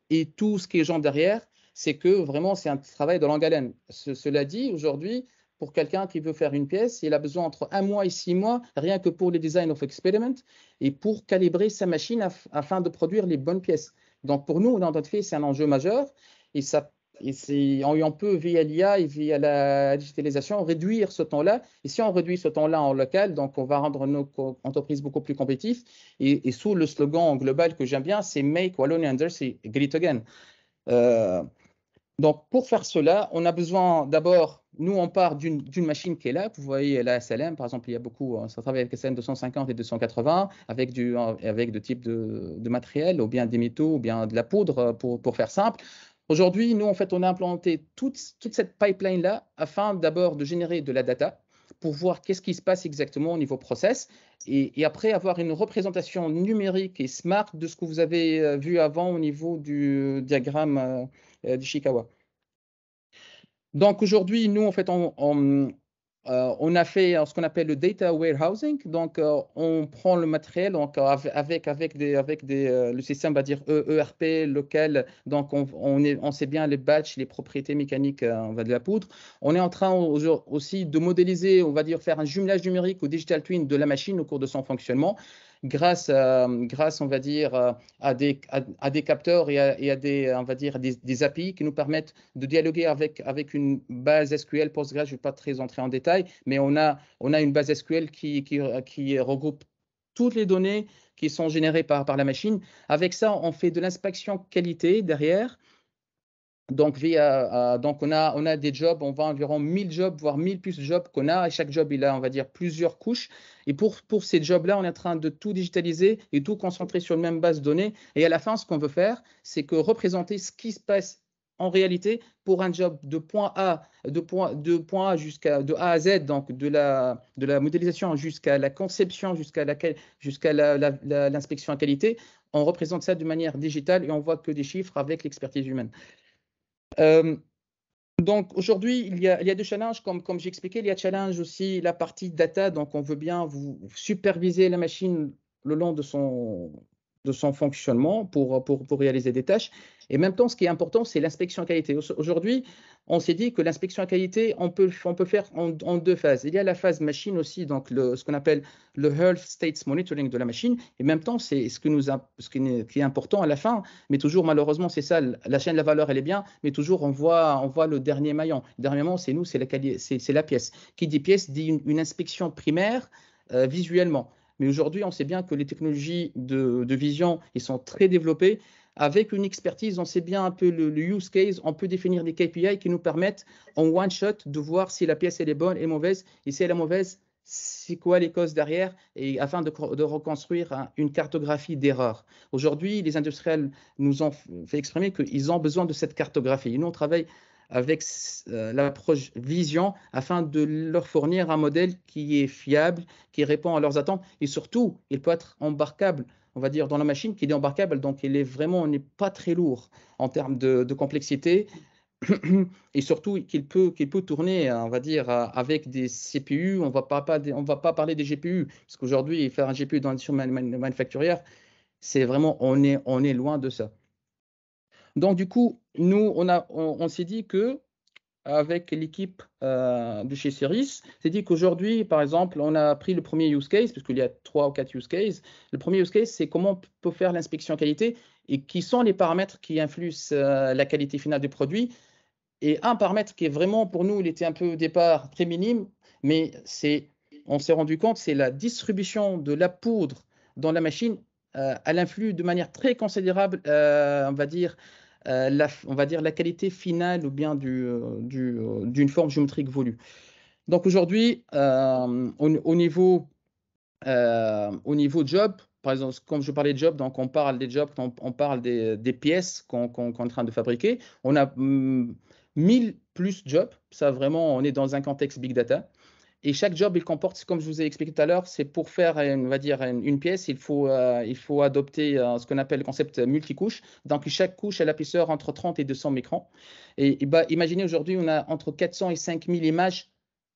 et tout ce qui est genre derrière, c'est que vraiment, c'est un travail de longue haleine. Cela dit, aujourd'hui, pour quelqu'un qui veut faire une pièce, il a besoin entre 1 mois et 6 mois, rien que pour les design of experiment et pour calibrer sa machine afin de produire les bonnes pièces. Donc, pour nous, dans notre fait, c'est un enjeu majeur et on peut, via l'IA et via la digitalisation, réduire ce temps-là. Et si on réduit ce temps-là en local, donc on va rendre nos entreprises beaucoup plus compétitives. Et sous le slogan global que j'aime bien, c'est Make Wallonia Undersea Great Again. Donc, pour faire cela, on a besoin d'abord, nous, on part d'une machine qui est là. Vous voyez la SLM, par exemple, il y a beaucoup, ça travaille avec SLM 250 et 280, avec de types de matériel, ou bien des métaux, ou bien de la poudre, pour faire simple. Aujourd'hui, nous, en fait, on a implanté toute cette pipeline-là afin d'abord de générer de la data pour voir qu'est-ce qui se passe exactement au niveau process et après avoir une représentation numérique et smart de ce que vous avez vu avant au niveau du diagramme d'Ishikawa. Donc aujourd'hui, nous, en fait, on a fait ce qu'on appelle le data warehousing. Donc, on prend le matériel donc, avec le système, on va dire ERP local. Donc, on sait bien les batchs, les propriétés mécaniques de la poudre. On est en train aussi de modéliser, on va dire, faire un jumelage numérique ou digital twin de la machine au cours de son fonctionnement. Grâce, on va dire, à des capteurs et à des, on va dire, des API qui nous permettent de dialoguer avec une base SQL Postgres. Je ne vais pas très entrer en détail, mais on a une base SQL qui regroupe toutes les données qui sont générées par la machine. Avec ça, on fait de l'inspection qualité derrière. Donc, donc on a des jobs, on va environ 1000 jobs, voire 1000 plus de jobs qu'on a. Et chaque job, il a, on va dire, plusieurs couches. Et pour ces jobs-là, on est en train de tout digitaliser et tout concentrer sur la même base de données. Et à la fin, ce qu'on veut faire, c'est que représenter ce qui se passe en réalité pour un job de point A, de point A de A à Z, donc de la modélisation jusqu'à la conception, jusqu'à l'inspection à qualité. On représente ça de manière digitale et on voit que des chiffres avec l'expertise humaine. Donc aujourd'hui, il y a deux challenges, comme j'ai expliqué. Il y a challenge aussi la partie data. Donc on veut bien vous superviser la machine le long de son fonctionnement pour réaliser des tâches. Et en même temps, ce qui est important, c'est l'inspection qualité. Aujourd'hui, on s'est dit que l'inspection qualité, on peut faire en deux phases. Il y a la phase machine aussi, donc ce qu'on appelle le Health States Monitoring de la machine. Et en même temps, c'est ce qui est important à la fin. Mais toujours, malheureusement, c'est ça, la chaîne de la valeur, elle est bien, mais toujours, on voit le dernier maillon. Le dernier maillon, c'est nous, c'est la pièce. Qui dit pièce dit une inspection primaire visuellement. Mais aujourd'hui, on sait bien que les technologies de vision, ils sont très développées. Avec une expertise, on sait bien un peu le use case, on peut définir des KPI qui nous permettent en one shot de voir si la pièce elle est bonne et mauvaise. Et si elle est mauvaise, c'est quoi les causes derrière, et afin de reconstruire une cartographie d'erreurs. Aujourd'hui, les industriels nous ont fait exprimer qu'ils ont besoin de cette cartographie. Et nous, on travaille avec l'approche vision afin de leur fournir un modèle qui est fiable, qui répond à leurs attentes et surtout, il peut être embarquable, on va dire, dans la machine, qui est embarquable, donc on n'est pas très lourd en termes de complexité et surtout qu'il peut tourner, on va dire, avec des CPU. On va pas parler des GPU, parce qu'aujourd'hui, faire un GPU dans l'industrie manufacturière, c'est vraiment, on est loin de ça. Donc, du coup, nous, on s'est dit que avec l'équipe de chez Ceris, c'est dit qu'aujourd'hui, par exemple, on a pris le premier use case, parce qu'il y a 3 ou 4 use cases. Le premier use case, c'est comment on peut faire l'inspection qualité et qui sont les paramètres qui influencent la qualité finale du produit. Et un paramètre qui est vraiment, pour nous, il était un peu au départ très minime, mais on s'est rendu compte, c'est la distribution de la poudre dans la machine. Elle influe de manière très considérable, on va dire la qualité finale ou bien d'une forme géométrique voulue. Donc aujourd'hui, au niveau job, par exemple, comme je parlais de job, donc on parle des jobs, on parle des pièces qu'on est en train de fabriquer. On a 1000 plus jobs, ça vraiment, on est dans un contexte big data. Et chaque job, il comporte, comme je vous ai expliqué tout à l'heure, c'est pour faire, on va dire, une pièce, il faut adopter ce qu'on appelle le concept multicouche. Donc, chaque couche a l'épaisseur entre 30 et 200 microns. Et imaginez aujourd'hui, on a entre 400 et 5000 images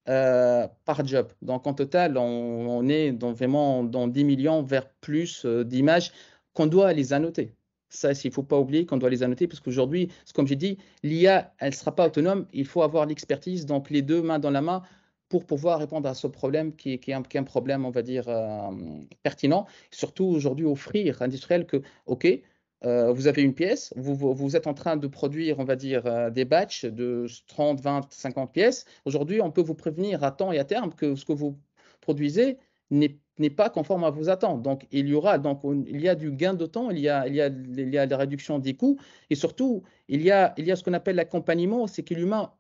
par job. Donc, en total, on est vraiment dans 10 millions, vers plus d'images qu'on doit les annoter. Ça, il ne faut pas oublier qu'on doit les annoter, parce qu'aujourd'hui, comme j'ai dit, l'IA, elle ne sera pas autonome. Il faut avoir l'expertise, donc les deux mains dans la main, pour pouvoir répondre à ce problème qui est un problème, on va dire, pertinent. Surtout aujourd'hui, offrir industriel que, OK, vous avez une pièce, vous êtes en train de produire, on va dire, des batchs de 30, 20, 50 pièces. Aujourd'hui, on peut vous prévenir à temps et à terme que ce que vous produisez n'est pas conforme à vos attentes. Donc, il y a du gain de temps, il y a la réduction des coûts, et surtout, il y a ce qu'on appelle l'accompagnement, c'est que l'humain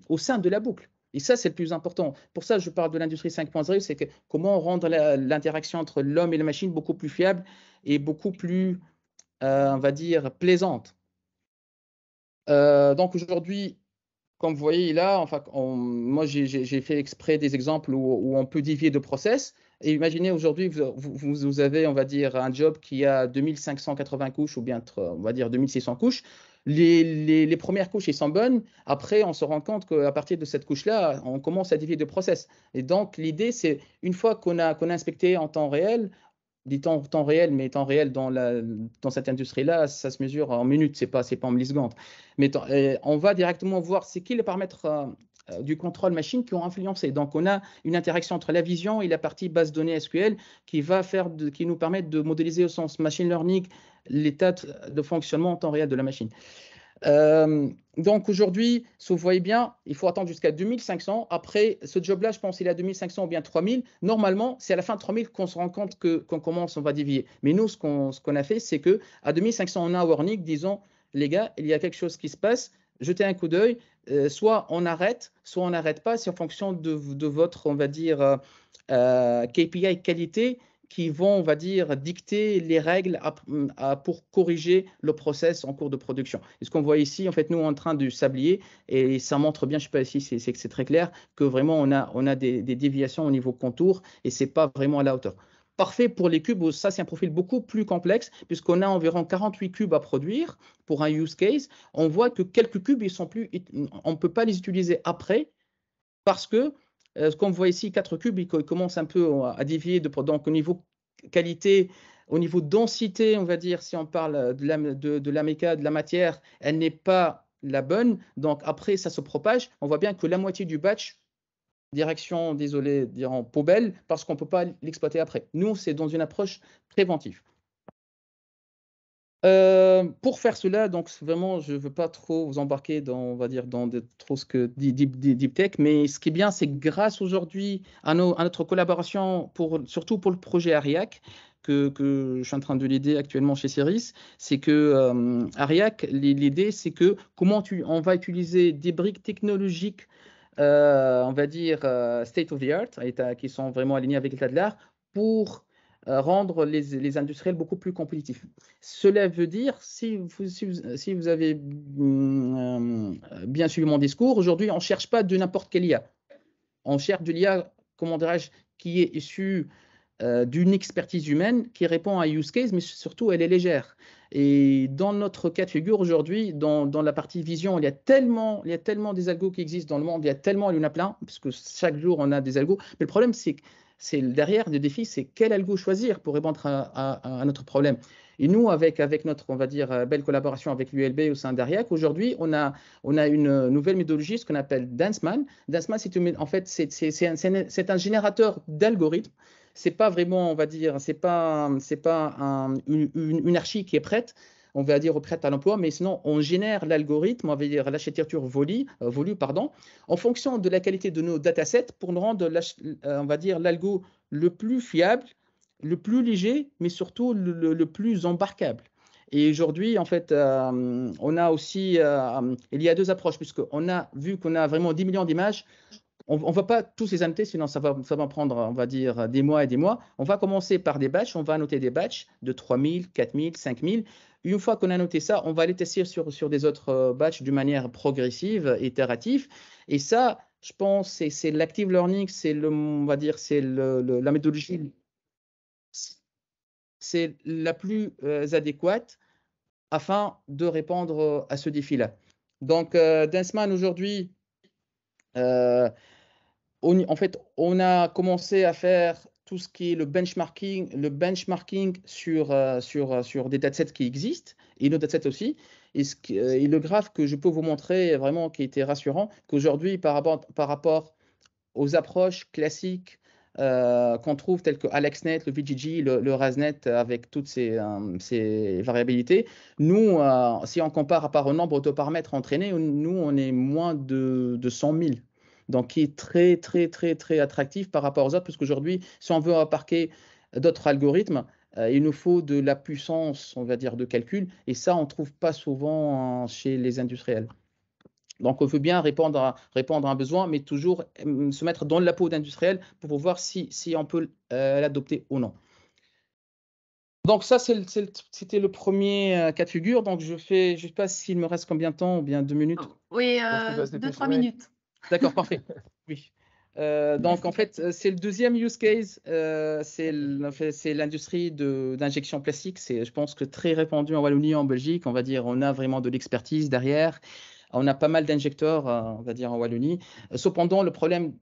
au sein de la boucle. Et ça, c'est le plus important. Pour ça, je parle de l'industrie 5.0, c'est que comment rendre l'interaction entre l'homme et la machine beaucoup plus fiable et beaucoup plus, on va dire, plaisante. Donc aujourd'hui, comme vous voyez là, enfin, moi, j'ai fait exprès des exemples où on peut dévier de process. Et imaginez aujourd'hui, vous avez, on va dire, un job qui a 2580 couches ou bien, on va dire, 2600 couches. Les premières couches, elles sont bonnes. Après, on se rend compte qu'à partir de cette couche-là, on commence à dévier de process. Et donc, l'idée, c'est une fois qu'on a inspecté en temps réel, dit temps réel, mais temps réel dans cette industrie-là, ça se mesure en minutes, c'est pas en millisecondes. Mais on va directement voir c'est qui les paramètres du contrôle machine qui ont influencé. Donc, on a une interaction entre la vision et la partie base de données SQL qui nous permet de modéliser au sens machine learning l'état de fonctionnement en temps réel de la machine. Donc aujourd'hui, si vous voyez bien, il faut attendre jusqu'à 2500. Après, ce job-là, je pense qu'il est à 2500 ou bien 3000. Normalement, c'est à la fin de 3000 qu'on se rend compte qu'on commence, on va dévier. Mais nous, ce qu'on a fait, c'est qu'à 2500, on a un warning disant les gars, il y a quelque chose qui se passe, jetez un coup d'œil, soit on arrête, soit on n'arrête pas, c'est en fonction de votre, on va dire, KPI qualité qui vont, on va dire, dicter les règles pour corriger le process en cours de production. Et ce qu'on voit ici, en fait, nous, en train du sablier, et ça montre bien, je ne sais pas si c'est très clair, que vraiment, on a des déviations au niveau contour, et ce n'est pas vraiment à la hauteur. Parfait pour les cubes, ça c'est un profil beaucoup plus complexe puisqu'on a environ 48 cubes à produire pour un use case. On voit que quelques cubes, on ne peut pas les utiliser après parce que ce qu'on voit ici, 4 cubes, ils commencent un peu à dévier. Donc au niveau qualité, au niveau densité, on va dire, si on parle de la méca, de la matière, elle n'est pas la bonne. Donc après, ça se propage. On voit bien que la moitié du batch direction, désolé, en poubelle, parce qu'on ne peut pas l'exploiter après. Nous, c'est dans une approche préventive. Pour faire cela, donc vraiment, je ne veux pas trop vous embarquer dans, on va dire, dans trop ce que dit Deep Tech, mais ce qui est bien, c'est que grâce aujourd'hui à notre collaboration, surtout pour le projet ARIAC, que je suis en train de l'aider actuellement chez Ceris, c'est que ARIAC, l'idée, c'est que comment on va utiliser des briques technologiques on va dire, state of the art, qui sont vraiment alignés avec l'état de l'art, pour rendre les industriels beaucoup plus compétitifs. Cela veut dire, si vous avez bien suivi mon discours, aujourd'hui, on ne cherche pas de n'importe quelle IA. On cherche de l'IA, comment dirais-je, qui est issue d'une expertise humaine qui répond à un use case, mais surtout, elle est légère. Et dans notre cas de figure aujourd'hui, dans la partie vision, il y a tellement des algos qui existent dans le monde, il y en a plein, parce que chaque jour, on a des algos. Mais le problème, c'est derrière le défi, c'est quel algo choisir pour répondre à notre problème. Et nous, avec notre, on va dire, belle collaboration avec l'ULB au sein d'ARIAC, aujourd'hui, on a une nouvelle méthodologie, ce qu'on appelle Danceman. Danceman, en fait, c'est un générateur d'algorithmes. C'est pas vraiment, on va dire, c'est pas une archi qui est prête, on va dire prête à l'emploi, mais sinon on génère l'algorithme, on va dire l'architecture volue, en fonction de la qualité de nos datasets pour nous rendre, on va dire, l'algo le plus fiable, le plus léger, mais surtout le plus embarquable. Et aujourd'hui, en fait, on a aussi, il y a deux approches, puisqu'on a vu qu'on a vraiment 10 millions d'images. On ne va pas tous les annoter, sinon ça va prendre, on va dire, des mois et des mois. On va commencer par des batchs, on va annoter des batchs de 3000, 4000, 5000. Une fois qu'on a noté ça, on va les tester sur des autres batchs d'une manière progressive, itérative. Et ça, je pense, c'est l'active learning, on va dire, c'est la méthodologie, c'est la plus adéquate afin de répondre à ce défi-là. Donc, Danceman, aujourd'hui, en fait, on a commencé à faire tout ce qui est le benchmarking sur des datasets qui existent et nos datasets aussi. Et le graphe que je peux vous montrer vraiment qui était rassurant, qu'aujourd'hui, par rapport aux approches classiques qu'on trouve telles que AlexNet, le VGG, le RasNet avec toutes ces variabilités, nous, si on compare à part au nombre de paramètres entraînés, nous, on est moins de 100 000. Donc, qui est très, très, très, très attractif par rapport aux autres, parce qu'aujourd'hui, si on veut embarquer d'autres algorithmes, il nous faut de la puissance, on va dire, de calcul, et ça, on ne trouve pas souvent chez les industriels. Donc, on veut bien répondre à un besoin, mais toujours se mettre dans la peau d'industriel pour voir si on peut l'adopter ou non. Donc, ça, c'était le premier cas de figure. Donc, je ne sais pas s'il me reste combien de temps, ou bien 2 minutes. Oui, 2-3 minutes. D'accord, parfait. Oui. Donc, en fait, c'est le deuxième use case. C'est l'industrie d'injection plastique. C'est, je pense, que très répandu en Wallonie, en Belgique. On va dire, on a vraiment de l'expertise derrière. On a pas mal d'injecteurs, on va dire, en Wallonie. Cependant, le problème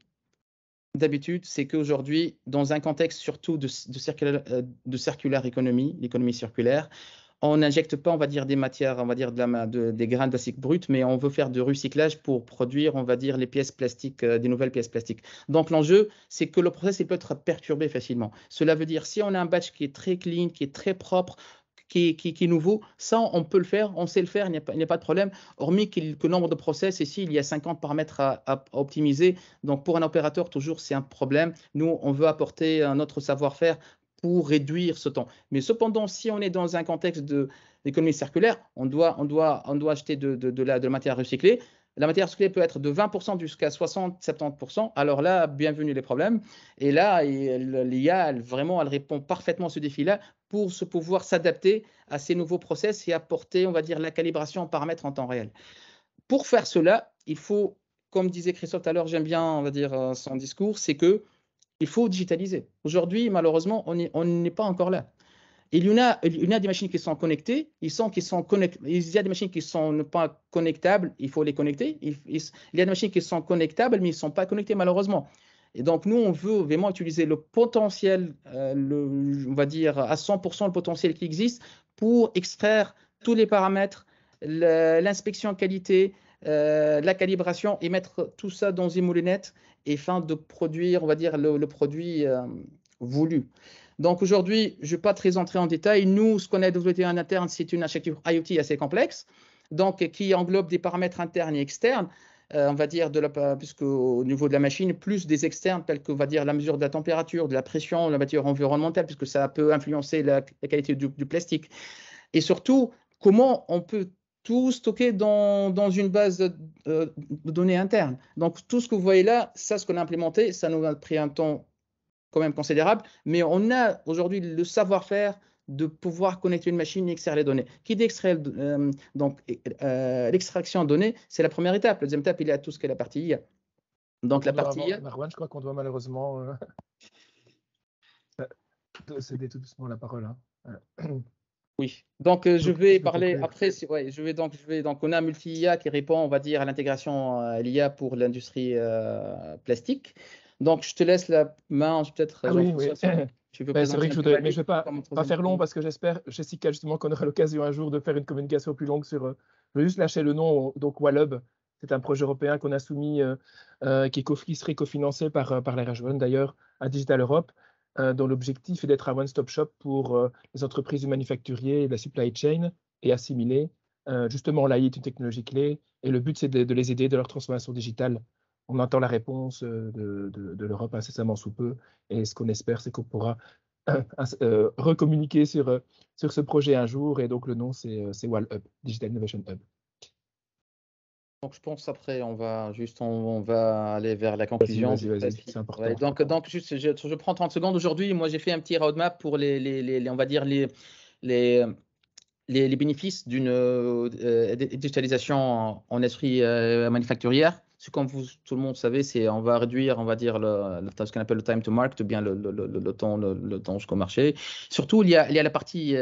d'habitude, c'est qu'aujourd'hui, dans un contexte surtout de circular economy, l'économie circulaire, on n'injecte pas, on va dire, des matières, on va dire des grains de plastique bruts, mais on veut faire du recyclage pour produire, on va dire, les pièces plastiques, des nouvelles pièces plastiques. Donc, l'enjeu, c'est que le process, il peut être perturbé facilement. Cela veut dire, si on a un batch qui est très clean, qui est très propre, qui est nouveau, ça, on peut le faire, on sait le faire, il n'y a pas de problème, hormis que le nombre de process, ici, il y a 50 paramètres à optimiser. Donc, pour un opérateur, toujours, c'est un problème. Nous, on veut apporter notre savoir-faire pour réduire ce temps. Mais cependant, si on est dans un contexte de l'économie circulaire, on doit acheter de la matière recyclée. La matière recyclée peut être de 20% jusqu'à 60-70%. Alors là, bienvenue les problèmes. Et là, l'IA, elle répond parfaitement à ce défi-là pour pouvoir s'adapter à ces nouveaux process et apporter, on va dire, la calibration en paramètres en temps réel. Pour faire cela, il faut, comme disait Christophe tout à l'heure, j'aime bien, on va dire, son discours, c'est qu'il faut digitaliser. Aujourd'hui, malheureusement, on n'est pas encore là. Il y a des machines qui sont connectées, il y a des machines qui ne sont pas connectables, il faut les connecter. Il y a des machines qui sont connectables, mais ils ne sont pas connectées malheureusement. Et donc, nous, on veut vraiment utiliser le potentiel, on va dire à 100% le potentiel qui existe pour extraire tous les paramètres, l'inspection qualité, la calibration et mettre tout ça dans une moulinette afin de produire, on va dire, le produit voulu. Donc aujourd'hui, je ne vais pas très entrer en détail. Nous, ce qu'on a développé en interne, c'est une architecture IoT assez complexe, donc qui englobe des paramètres internes et externes, on va dire, puisqu'au niveau de la machine, plus des externes tels que, on va dire, la mesure de la température, de la pression, la mesure environnementale, puisque ça peut influencer la qualité du plastique. Et surtout, comment on peut tout stocker dans une base de données interne. Donc tout ce que vous voyez là, ça, ce qu'on a implémenté, ça nous a pris un temps quand même considérable, mais on a aujourd'hui le savoir-faire de pouvoir connecter une machine et extraire les données. Qui dit extraire, donc l'extraction de données, c'est la première étape. La deuxième étape, il y a tout ce qui est la partie IA. Donc la partie IA. Marwan, je crois qu'on doit malheureusement céder tout doucement la parole. Hein. Oui, donc je vais parler après. Donc on a multi-IA qui répond, on va dire, à l'intégration à l'IA pour l'industrie plastique. Donc je te laisse la main, peut-être. Ah oui, oui. C'est vrai que je ne vais pas faire long parce que j'espère, Jessica, justement, qu'on aura l'occasion un jour de faire une communication plus longue sur. Je vais juste lâcher le nom. Donc Wallub, c'est un projet européen qu'on a soumis, qui serait cofinancé par la RHVN d'ailleurs à Digital Europe, dont l'objectif est d'être un one-stop shop pour les entreprises du manufacturier et de la supply chain et assimiler. Justement, l'AI est une technologie clé et le but, c'est de les aider de leur transformation digitale. On attend la réponse de l'Europe incessamment sous peu et ce qu'on espère, c'est qu'on pourra recommuniquer sur ce projet un jour et donc le nom, c'est WallHub, Digital Innovation Hub. Donc je pense après on va aller vers la conclusion. Vas-y, c'est important. Ouais, donc juste je prends 30 secondes. Aujourd'hui, moi j'ai fait un petit roadmap pour on va dire les bénéfices d'une digitalisation en industrie manufacturière. Comme tout le monde savait, on va réduire, on va dire, ce qu'on appelle le time to market, ou bien le temps jusqu'au marché. Surtout, il y a la partie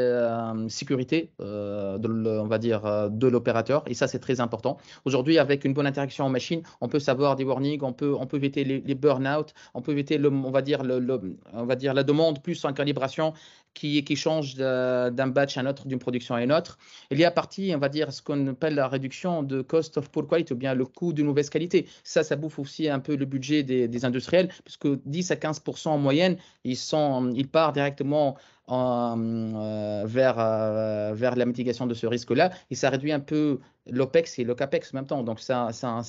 sécurité, on va dire, de l'opérateur, et ça, c'est très important. Aujourd'hui, avec une bonne interaction en machine, on peut savoir des warnings, on peut éviter les burn-out, on peut éviter, on va dire, la demande plus en calibration qui change d'un batch à un autre, d'une production à une autre. Il y a partie, on va dire, ce qu'on appelle la réduction de cost of poor quality, ou bien le coût de mauvaise qualité. Ça bouffe aussi un peu le budget des industriels, puisque 10 à 15% en moyenne, ils partent directement vers la mitigation de ce risque-là, et ça réduit un peu l'OPEX et le CAPEX en même temps. Donc, ça a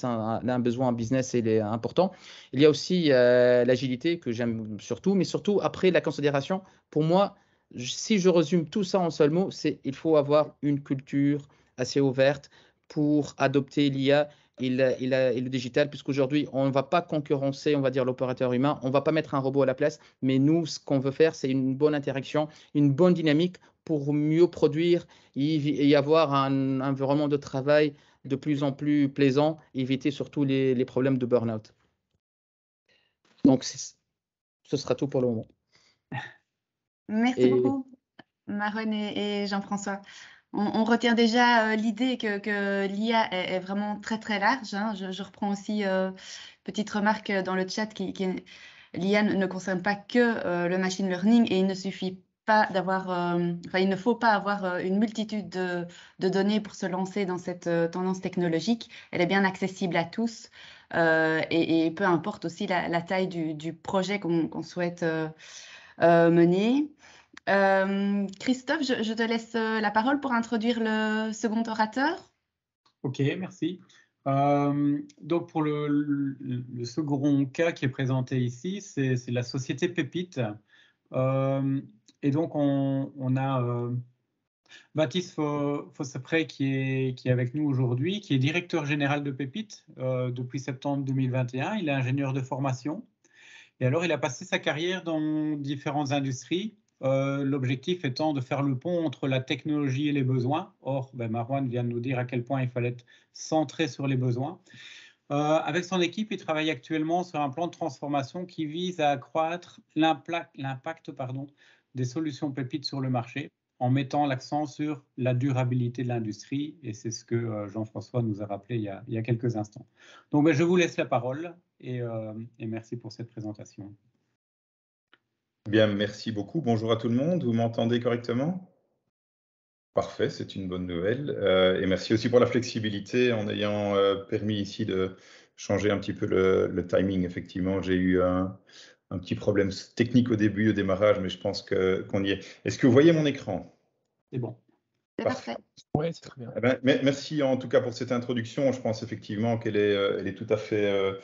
un besoin en business, il est important. Il y a aussi l'agilité que j'aime surtout, mais surtout après la considération, pour moi, si je résume tout ça en seul mot, c'est il faut avoir une culture assez ouverte pour adopter l'IA et le digital, puisqu'aujourd'hui, on ne va pas concurrencer, on va dire, l'opérateur humain, on ne va pas mettre un robot à la place, mais nous, ce qu'on veut faire, c'est une bonne interaction, une bonne dynamique pour mieux produire et avoir un environnement de travail de plus en plus plaisant, et éviter surtout les problèmes de burn-out. Donc, ce sera tout pour le moment. Merci beaucoup, Marwan et Jean-François. On retient déjà l'idée que l'IA est vraiment très très large. Hein. Je reprends aussi petite remarque dans le chat l'IA ne concerne pas que le machine learning et il ne suffit pas d'avoir, il ne faut pas avoir une multitude de données pour se lancer dans cette tendance technologique. Elle est bien accessible à tous et peu importe aussi la taille du projet qu'on souhaite mener. Christophe, je te laisse la parole pour introduire le second orateur. Ok, merci. Donc pour le second cas qui est présenté ici, c'est la société Pépite. Et donc on a Baptiste Fossepré, qui est avec nous aujourd'hui, qui est directeur général de Pépite depuis septembre 2021. Il est ingénieur de formation. Et alors, il a passé sa carrière dans différentes industries, l'objectif étant de faire le pont entre la technologie et les besoins. Or, Marouane vient de nous dire à quel point il fallait être centré sur les besoins. Avec son équipe, il travaille actuellement sur un plan de transformation qui vise à accroître l'impact des solutions Pépite sur le marché, en mettant l'accent sur la durabilité de l'industrie, et c'est ce que Jean-François nous a rappelé il y a quelques instants. Donc, je vous laisse la parole, et merci pour cette présentation. Bien, merci beaucoup. Bonjour à tout le monde. Vous m'entendez correctement? Parfait, c'est une bonne nouvelle. Et merci aussi pour la flexibilité en ayant permis ici de changer un petit peu le timing. Effectivement, j'ai eu un petit problème technique au début, au démarrage, mais je pense qu'on y est. Est-ce que vous voyez mon écran? C'est bon. C'est parfait. Oui, c'est très bien. Eh ben, merci en tout cas pour cette introduction. Je pense effectivement qu'elle est tout à fait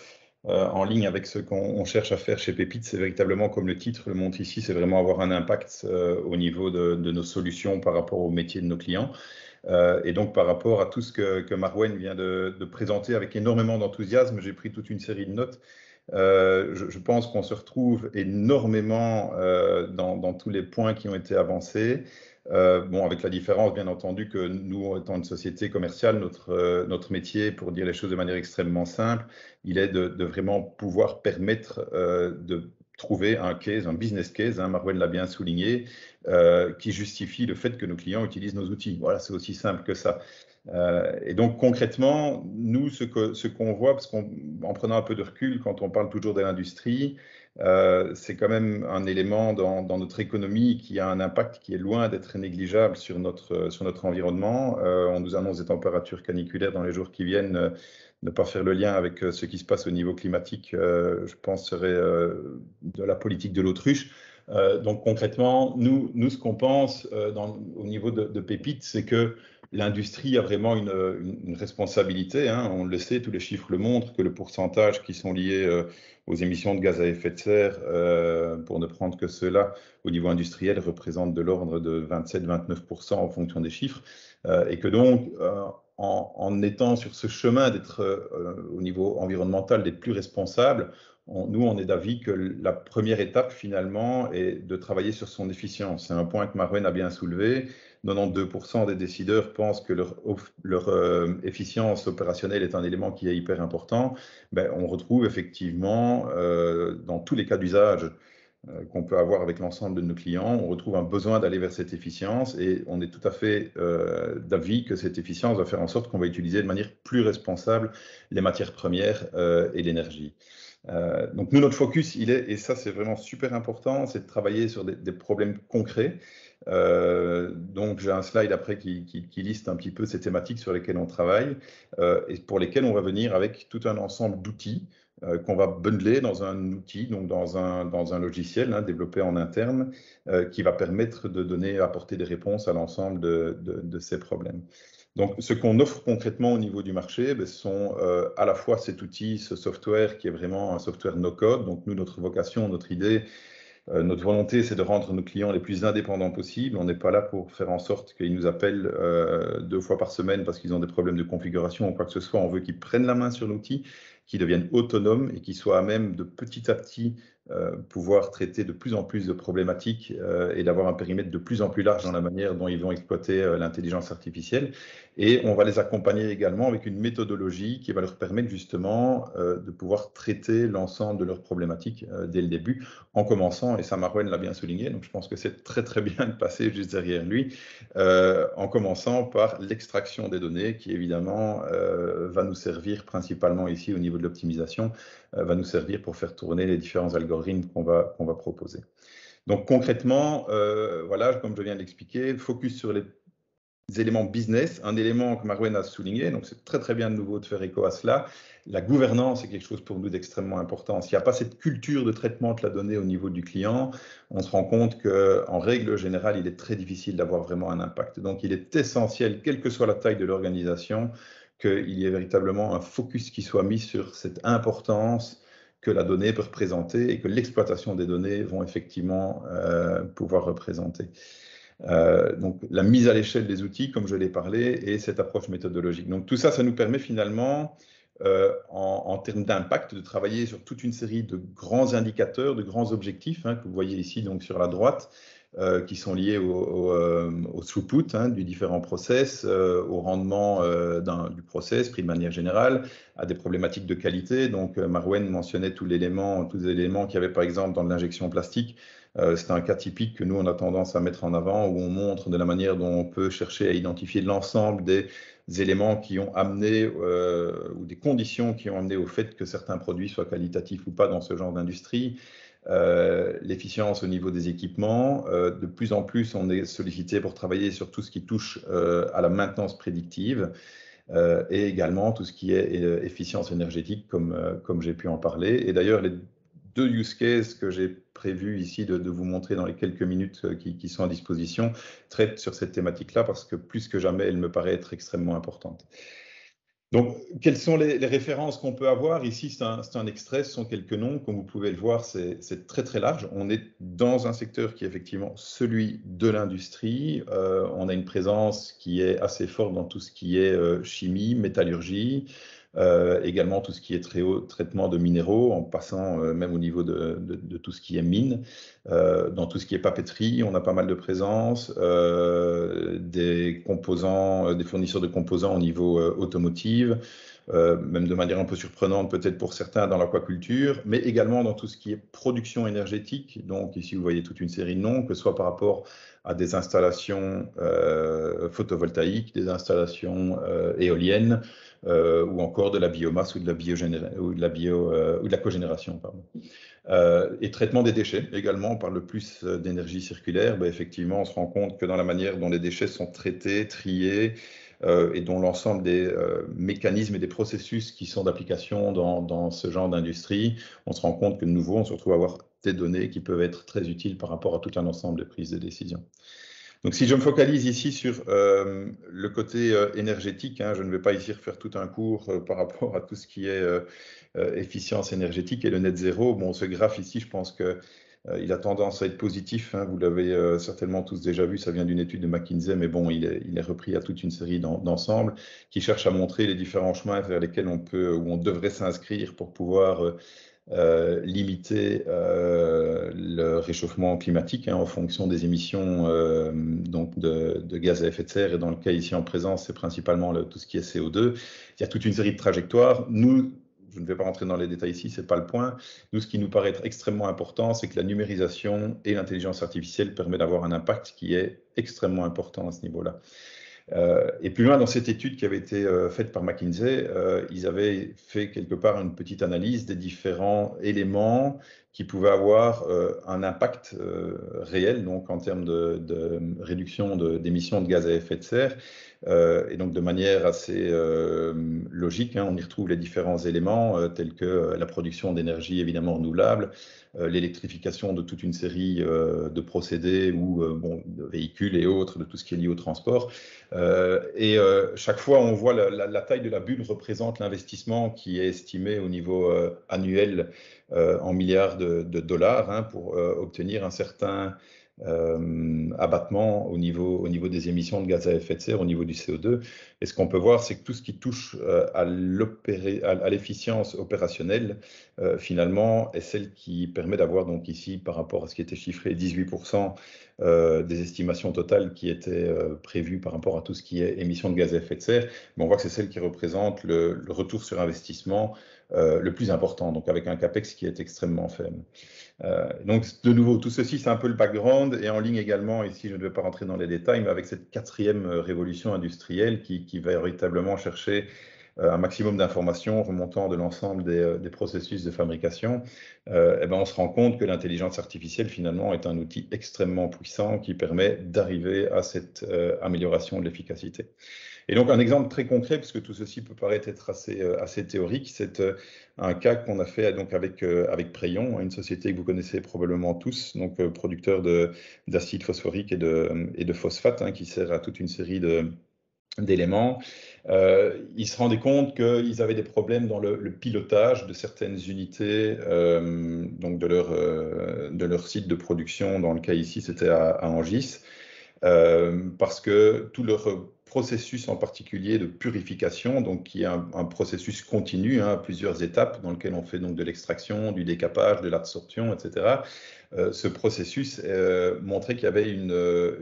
en ligne avec ce qu'on cherche à faire chez Pépite. C'est véritablement, comme le titre le montre ici, c'est vraiment avoir un impact au niveau de nos solutions par rapport au métier de nos clients. Et donc par rapport à tout ce que Marouane vient de présenter avec énormément d'enthousiasme, j'ai pris toute une série de notes. Je pense qu'on se retrouve énormément dans tous les points qui ont été avancés. Bon, avec la différence, bien entendu, que nous, étant une société commerciale, notre métier, pour dire les choses de manière extrêmement simple, il est de vraiment pouvoir permettre de trouver un case, un business case, Marouane l'a bien souligné, qui justifie le fait que nos clients utilisent nos outils. Voilà, c'est aussi simple que ça. Et donc concrètement, nous, ce qu'on voit, parce qu'en prenant un peu de recul, quand on parle toujours de l'industrie, c'est quand même un élément dans notre économie qui a un impact qui est loin d'être négligeable sur notre environnement. On nous annonce des températures caniculaires dans les jours qui viennent. Ne pas faire le lien avec ce qui se passe au niveau climatique, je pense, serait de la politique de l'autruche. Donc concrètement, nous ce qu'on pense au niveau de Pépite, c'est que l'industrie a vraiment une responsabilité. On le sait, tous les chiffres le montrent, que le pourcentage qui sont liés aux émissions de gaz à effet de serre, pour ne prendre que cela, au niveau industriel, représente de l'ordre de 27-29% en fonction des chiffres. Et que donc, en étant sur ce chemin d'être au niveau environnemental des plus responsables, nous, on est d'avis que la première étape, finalement, est de travailler sur son efficience. C'est un point que Marouane a bien soulevé. 92% des décideurs pensent que leur efficience opérationnelle est un élément qui est hyper important. On retrouve effectivement, dans tous les cas d'usage qu'on peut avoir avec l'ensemble de nos clients, on retrouve un besoin d'aller vers cette efficience, et on est tout à fait d'avis que cette efficience va faire en sorte qu'on va utiliser de manière plus responsable les matières premières et l'énergie. Donc nous, notre focus, il est, et ça c'est vraiment super important, c'est de travailler sur des problèmes concrets. Donc j'ai un slide après qui liste un petit peu ces thématiques sur lesquelles on travaille et pour lesquelles on va venir avec tout un ensemble d'outils qu'on va bundler dans un outil, donc dans un logiciel développé en interne, qui va permettre de apporter des réponses à l'ensemble de ces problèmes. Donc, ce qu'on offre concrètement au niveau du marché, ce sont à la fois cet outil, ce software qui est vraiment un software no-code. Donc, nous, notre vocation, notre idée, notre volonté, c'est de rendre nos clients les plus indépendants possibles. On n'est pas là pour faire en sorte qu'ils nous appellent 2 fois par semaine parce qu'ils ont des problèmes de configuration ou quoi que ce soit. On veut qu'ils prennent la main sur l'outil, qu'ils deviennent autonomes et qu'ils soient à même de petit à petit pouvoir traiter de plus en plus de problématiques et d'avoir un périmètre de plus en plus large dans la manière dont ils vont exploiter l'intelligence artificielle. Et on va les accompagner également avec une méthodologie qui va leur permettre justement de pouvoir traiter l'ensemble de leurs problématiques dès le début, en commençant, et ça Marouane l'a bien souligné, donc je pense que c'est très très bien de passer juste derrière lui, en commençant par l'extraction des données qui évidemment va nous servir principalement ici au niveau de l'optimisation, va nous servir pour faire tourner les différents algorithmes qu'on va proposer. Donc concrètement, voilà, comme je viens de l'expliquer, focus sur les éléments business, un élément que Marouane a souligné, donc c'est très très bien de nouveau de faire écho à cela. La gouvernance est quelque chose pour nous d'extrêmement important. S'il n'y a pas cette culture de traitement de la donnée au niveau du client, on se rend compte qu'en règle générale, il est très difficile d'avoir vraiment un impact. Donc il est essentiel, quelle que soit la taille de l'organisation, qu'il y ait véritablement un focus qui soit mis sur cette importance que la donnée peut représenter et que l'exploitation des données vont effectivement pouvoir représenter. Donc la mise à l'échelle des outils, comme je l'ai parlé, et cette approche méthodologique. Donc tout ça, ça nous permet finalement, en termes d'impact, de travailler sur toute une série de grands indicateurs, de grands objectifs, que vous voyez ici donc sur la droite, qui sont liés au throughput du différent process, au rendement du process pris de manière générale, à des problématiques de qualité. Donc Marouane mentionnait tous les éléments qu'il y avait par exemple dans l'injection plastique. C'est un cas typique que nous, on a tendance à mettre en avant, où on montre de la manière dont on peut chercher à identifier l'ensemble des éléments qui ont amené, ou des conditions qui ont amené au fait que certains produits soient qualitatifs ou pas dans ce genre d'industrie. L'efficience au niveau des équipements. De plus en plus, on est sollicité pour travailler sur tout ce qui touche à la maintenance prédictive. Et également tout ce qui est efficience énergétique, comme j'ai pu en parler. Et d'ailleurs, les 2 use cases que j'ai prévu ici de vous montrer dans les quelques minutes qui sont à disposition traitent sur cette thématique-là, parce que plus que jamais, elle me paraît être extrêmement importante. Donc, quelles sont les références qu'on peut avoir? Ici, c'est un extrait, ce sont quelques noms. Comme vous pouvez le voir, c'est très très large. On est dans un secteur qui est effectivement celui de l'industrie. On a une présence qui est assez forte dans tout ce qui est chimie, métallurgie, également tout ce qui est très haut traitement de minéraux, en passant même au niveau de tout ce qui est mine. Dans tout ce qui est papeterie, on a pas mal de présence, des composants, des fournisseurs de composants au niveau automotive, même de manière un peu surprenante peut-être pour certains dans l'aquaculture, mais également dans tout ce qui est production énergétique. Donc ici, vous voyez toute une série de noms, que ce soit par rapport à des installations photovoltaïques, des installations éoliennes, ou encore de la biomasse ou de la cogénération. Pardon. Et traitement des déchets également, on parle plus d'énergie circulaire. Effectivement, on se rend compte que dans la manière dont les déchets sont traités, triés, et dont l'ensemble des mécanismes et des processus qui sont d'application dans ce genre d'industrie, on se rend compte que de nouveau, on se retrouve à avoir des données qui peuvent être très utiles par rapport à tout un ensemble de prises de décision. Donc, si je me focalise ici sur le côté énergétique, je ne vais pas ici refaire tout un cours par rapport à tout ce qui est efficience énergétique et le net zéro. Bon, ce graphe ici, je pense qu'il a tendance à être positif. Vous l'avez certainement tous déjà vu, ça vient d'une étude de McKinsey, mais bon, il est repris à toute une série d'ensembles qui cherchent à montrer les différents chemins vers lesquels on devrait s'inscrire pour pouvoir limiter le réchauffement climatique en fonction des émissions donc de gaz à effet de serre, et dans le cas ici en présence, c'est principalement tout ce qui est CO2. Il y a toute une série de trajectoires. Nous, je ne vais pas rentrer dans les détails ici, ce n'est pas le point. Nous, ce qui nous paraît être extrêmement important, c'est que la numérisation et l'intelligence artificielle permettent d'avoir un impact qui est extrêmement important à ce niveau-là. Et plus loin, dans cette étude qui avait été faite par McKinsey, ils avaient fait quelque part une petite analyse des différents éléments qui pouvaient avoir un impact réel, donc en termes de réduction d'émissions de gaz à effet de serre. Et donc de manière assez logique, on y retrouve les différents éléments tels que la production d'énergie évidemment renouvelable, l'électrification de toute une série de procédés ou de véhicules et autres, de tout ce qui est lié au transport. Chaque fois, on voit la taille de la bulle représente l'investissement qui est estimé au niveau annuel en milliards de dollars pour obtenir un certain abattement au niveau des émissions de gaz à effet de serre, au niveau du CO2. Et ce qu'on peut voir, c'est que tout ce qui touche à l'efficience opérationnelle, finalement, est celle qui permet d'avoir donc ici, par rapport à ce qui était chiffré, 18% des estimations totales qui étaient prévues par rapport à tout ce qui est émissions de gaz à effet de serre. Mais on voit que c'est celle qui représente le retour sur investissement le plus important, donc avec un CAPEX qui est extrêmement faible. Donc, de nouveau, tout ceci, c'est un peu le background, et en ligne également, ici, je ne vais pas rentrer dans les détails, mais avec cette 4e révolution industrielle qui va véritablement chercher un maximum d'informations remontant de l'ensemble des processus de fabrication, on se rend compte que l'intelligence artificielle, finalement, est un outil extrêmement puissant qui permet d'arriver à cette amélioration de l'efficacité. Et donc, un exemple très concret, puisque tout ceci peut paraître être assez théorique, c'est un cas qu'on a fait donc avec Preyon, une société que vous connaissez probablement tous, donc producteur d'acide phosphorique et de phosphate, qui sert à toute une série d'éléments. Ils se rendaient compte qu'ils avaient des problèmes dans le pilotage de certaines unités donc de leur site de production. Dans le cas ici, c'était à Angis. parce que tout leur processus en particulier de purification, donc qui est un processus continu, à plusieurs étapes, dans lequel on fait donc de l'extraction, du décapage, de l'absorption, etc. Ce processus montrait qu'il y avait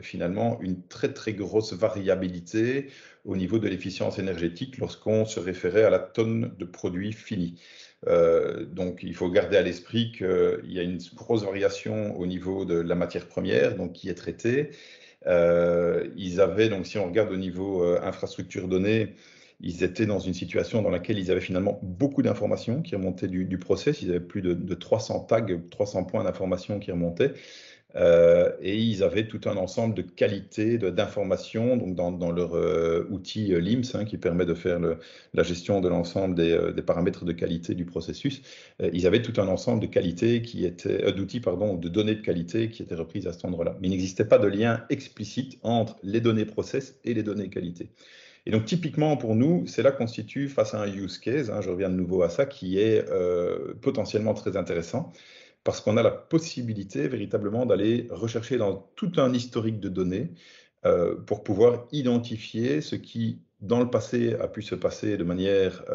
finalement une très très grosse variabilité au niveau de l'efficience énergétique lorsqu'on se référait à la tonne de produits finis. Donc il faut garder à l'esprit qu'il y a une grosse variation au niveau de la matière première, donc qui est traitée. Ils avaient, donc si on regarde au niveau infrastructure donnée, ils étaient dans une situation dans laquelle ils avaient finalement beaucoup d'informations qui remontaient du process. Ils avaient plus de 300 tags, 300 points d'information qui remontaient. Et ils avaient tout un ensemble de qualités d'informations donc dans leur outil LIMS qui permet de faire la gestion de l'ensemble des paramètres de qualité du processus. Ils avaient tout un ensemble de qualités qui étaient d'outils de données de qualité qui étaient reprises à cet endroit-là. Mais il n'existait pas de lien explicite entre les données process et les données qualité. Et donc, typiquement, pour nous, cela constitue, face à un use case, je reviens de nouveau à ça, qui est potentiellement très intéressant, parce qu'on a la possibilité véritablement d'aller rechercher dans tout un historique de données pour pouvoir identifier ce qui, dans le passé, a pu se passer de manière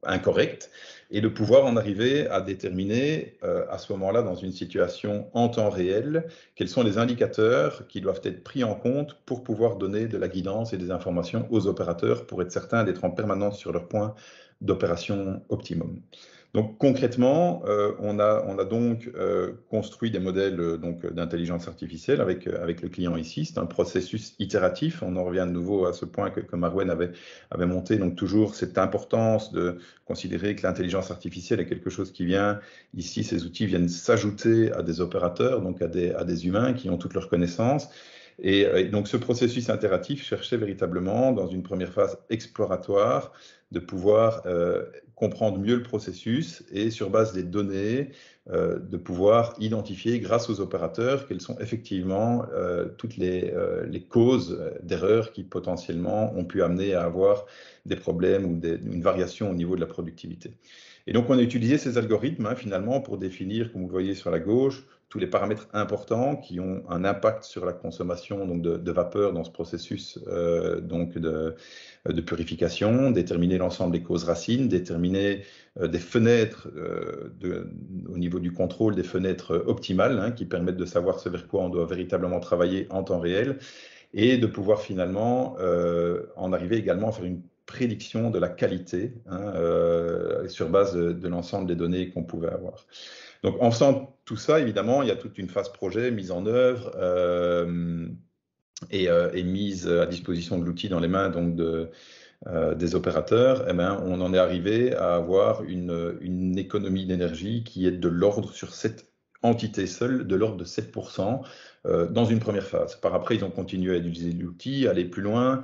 incorrecte, et de pouvoir en arriver à déterminer à ce moment-là, dans une situation en temps réel, quels sont les indicateurs qui doivent être pris en compte pour pouvoir donner de la guidance et des informations aux opérateurs pour être certains d'être en permanence sur leur point d'opération optimum. Donc concrètement, on a donc construit des modèles d'intelligence artificielle avec le client ici. C'est un processus itératif. On en revient de nouveau à ce point que Marwen avait monté. Donc toujours cette importance de considérer que l'intelligence artificielle est quelque chose qui vient ici. Ces outils viennent s'ajouter à des opérateurs, donc à des humains qui ont toutes leurs connaissances. Et donc ce processus itératif cherchait véritablement, dans une première phase exploratoire, de pouvoir comprendre mieux le processus et sur base des données, de pouvoir identifier grâce aux opérateurs quelles sont effectivement toutes les causes d'erreurs qui potentiellement ont pu amener à avoir des problèmes ou une variation au niveau de la productivité. Et donc on a utilisé ces algorithmes finalement pour définir, comme vous le voyez sur la gauche, tous les paramètres importants qui ont un impact sur la consommation de vapeur dans ce processus de purification, déterminer l'ensemble des causes racines, déterminer des fenêtres au niveau du contrôle, des fenêtres optimales qui permettent de savoir ce vers quoi on doit véritablement travailler en temps réel, et de pouvoir finalement en arriver également à faire une prédiction de la qualité sur base de l'ensemble des données qu'on pouvait avoir. Donc, en faisant tout ça, évidemment, il y a toute une phase projet, mise en œuvre et mise à disposition de l'outil dans les mains des opérateurs. Eh bien, on en est arrivé à avoir une économie d'énergie qui est de l'ordre, sur cette entité seule, de l'ordre de 7%. Dans une première phase. Par après, ils ont continué à utiliser l'outil, aller plus loin.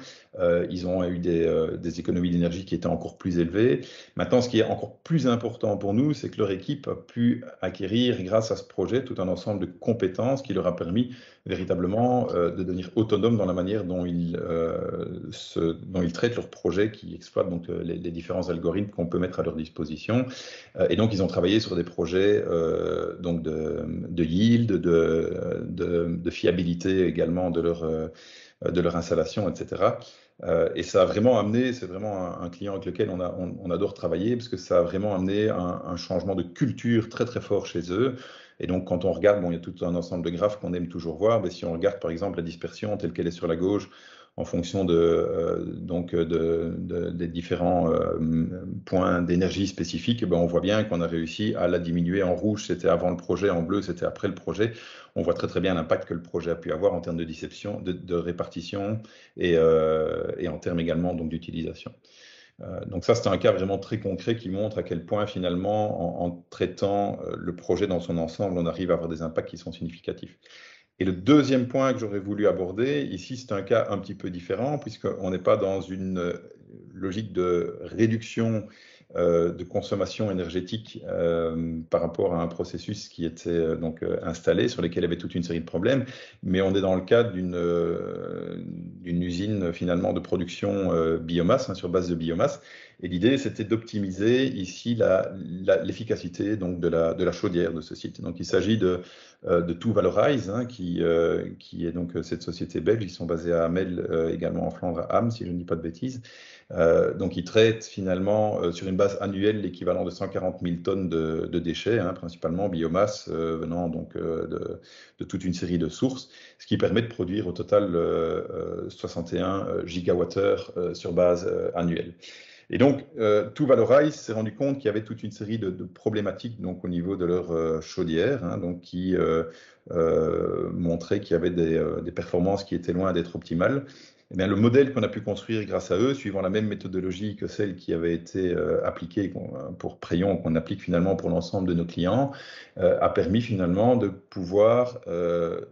Ils ont eu des économies d'énergie qui étaient encore plus élevées. Maintenant, ce qui est encore plus important pour nous, c'est que leur équipe a pu acquérir, grâce à ce projet, tout un ensemble de compétences qui leur a permis véritablement de devenir autonomes dans la manière dont ils traitent leurs projets, qui exploitent donc les différents algorithmes qu'on peut mettre à leur disposition. Et donc, ils ont travaillé sur des projets donc de yield, de fiabilité également de leur installation, etc. Et ça a vraiment amené, c'est vraiment un client avec lequel on adore travailler, parce que ça a vraiment amené un changement de culture très très fort chez eux. Et donc quand on regarde, il y a tout un ensemble de graphes qu'on aime toujours voir, mais si on regarde par exemple la dispersion telle qu'elle est sur la gauche, en fonction des différents points d'énergie spécifiques, on voit bien qu'on a réussi à la diminuer. En rouge, c'était avant le projet, en bleu, c'était après le projet. On voit très très bien l'impact que le projet a pu avoir en termes de dispersion, de répartition et en termes également d'utilisation. Donc ça, c'est un cas vraiment très concret qui montre à quel point finalement, en traitant le projet dans son ensemble, on arrive à avoir des impacts qui sont significatifs. Et le deuxième point que j'aurais voulu aborder, ici, c'est un cas un petit peu différent, puisqu'on n'est pas dans une logique de réduction de consommation énergétique par rapport à un processus qui était installé, sur lequel il y avait toute une série de problèmes, mais on est dans le cadre d'une usine finalement de production biomasse, sur base de biomasse. Et l'idée, c'était d'optimiser ici l'efficacité donc de la chaudière de ce site. Donc, il s'agit de To Valorize, hein, qui est donc cette société belge. Ils sont basés à Hamel, également en Flandre, à Ham, si je ne dis pas de bêtises. Donc, ils traitent finalement sur une base annuelle l'équivalent de 140 000 tonnes de déchets, hein, principalement biomasse venant donc de toute une série de sources, ce qui permet de produire au total 61 gigawattheures sur base annuelle. Et donc, To Valorize s'est rendu compte qu'il y avait toute une série de problématiques donc, au niveau de leur chaudière, hein, donc, qui montraient qu'il y avait des performances qui étaient loin d'être optimales. Eh bien, le modèle qu'on a pu construire grâce à eux, suivant la même méthodologie que celle qui avait été appliquée pour Preyon, qu'on applique finalement pour l'ensemble de nos clients, a permis finalement de pouvoir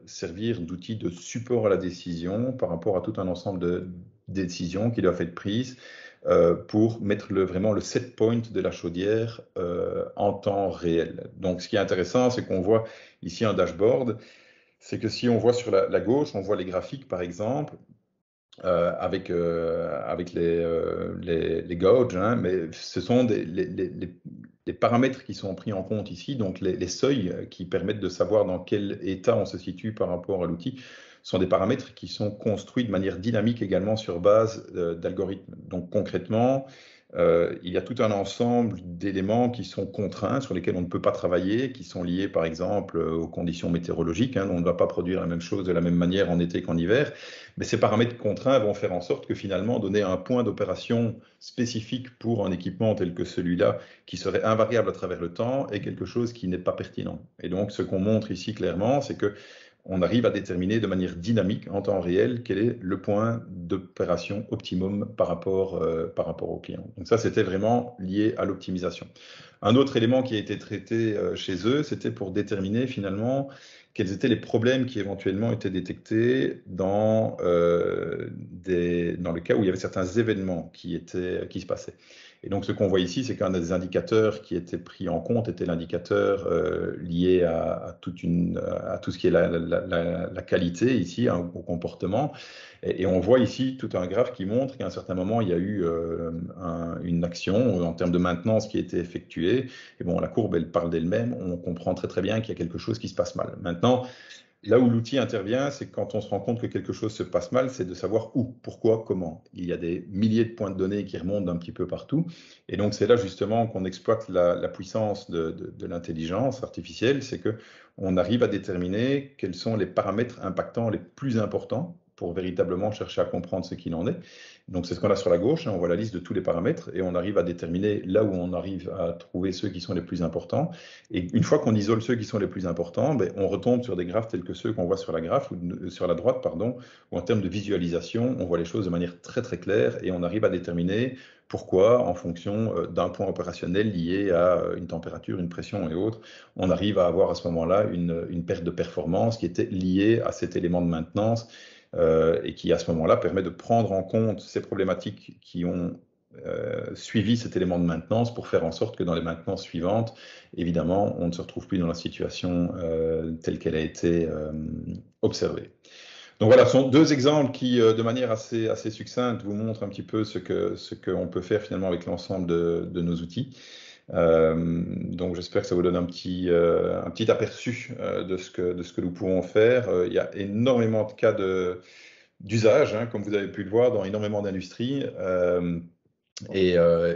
servir d'outil de support à la décision par rapport à tout un ensemble de décisions qui doivent être prises pour mettre vraiment le set point de la chaudière en temps réel. Donc, ce qui est intéressant, c'est qu'on voit ici un dashboard. C'est que si on voit sur la gauche, on voit les graphiques, par exemple, avec les gauges, hein, mais ce sont les paramètres qui sont pris en compte ici, donc les seuils qui permettent de savoir dans quel état on se situe par rapport à l'outil, sont des paramètres qui sont construits de manière dynamique également sur base d'algorithmes. Donc concrètement, il y a tout un ensemble d'éléments qui sont contraints, sur lesquels on ne peut pas travailler, qui sont liés par exemple aux conditions météorologiques, hein, on ne va pas produire la même chose de la même manière en été qu'en hiver, mais ces paramètres contraints vont faire en sorte que finalement donner un point d'opération spécifique pour un équipement tel que celui-là, qui serait invariable à travers le temps, est quelque chose qui n'est pas pertinent. Et donc ce qu'on montre ici clairement, c'est que on arrive à déterminer de manière dynamique, en temps réel, quel est le point d'opération optimum par rapport au client. Donc ça, c'était vraiment lié à l'optimisation. Un autre élément qui a été traité chez eux, c'était pour déterminer finalement quels étaient les problèmes qui éventuellement étaient détectés dans le cas où il y avait certains événements qui se passaient. Et donc, ce qu'on voit ici, c'est qu'un des indicateurs qui était pris en compte était l'indicateur lié à tout ce qui est la qualité ici, hein, au comportement. Et on voit ici tout un graphe qui montre qu'à un certain moment, il y a eu une action en termes de maintenance qui a été effectuée. Et bon, la courbe, elle parle d'elle-même. On comprend très, très bien qu'il y a quelque chose qui se passe mal. Maintenant, là où l'outil intervient, c'est quand on se rend compte que quelque chose se passe mal, c'est de savoir où, pourquoi, comment. Il y a des milliers de points de données qui remontent d'un petit peu partout. Et donc, c'est là justement qu'on exploite la puissance de l'intelligence artificielle. C'est qu'on arrive à déterminer quels sont les paramètres impactants les plus importants pour véritablement chercher à comprendre ce qu'il en est. Donc, c'est ce qu'on a sur la gauche, hein, on voit la liste de tous les paramètres et on arrive à déterminer là où on arrive à trouver ceux qui sont les plus importants. Et une fois qu'on isole ceux qui sont les plus importants, ben, on retombe sur des graphes tels que ceux qu'on voit sur la sur la droite, pardon, où en termes de visualisation, on voit les choses de manière très très claire et on arrive à déterminer pourquoi, en fonction d'un point opérationnel lié à une température, une pression et autres, on arrive à avoir à ce moment-là une perte de performance qui était liée à cet élément de maintenance et qui, à ce moment-là, permet de prendre en compte ces problématiques qui ont suivi cet élément de maintenance pour faire en sorte que dans les maintenances suivantes, évidemment, on ne se retrouve plus dans la situation telle qu'elle a été observée. Donc voilà, ce sont deux exemples qui, de manière assez succincte, vous montrent un petit peu ce qu'on peut faire finalement avec l'ensemble de nos outils. Donc j'espère que ça vous donne un petit aperçu de ce que nous pouvons faire. Il y a énormément de cas d'usage, hein, comme vous avez pu le voir, dans énormément d'industries. Et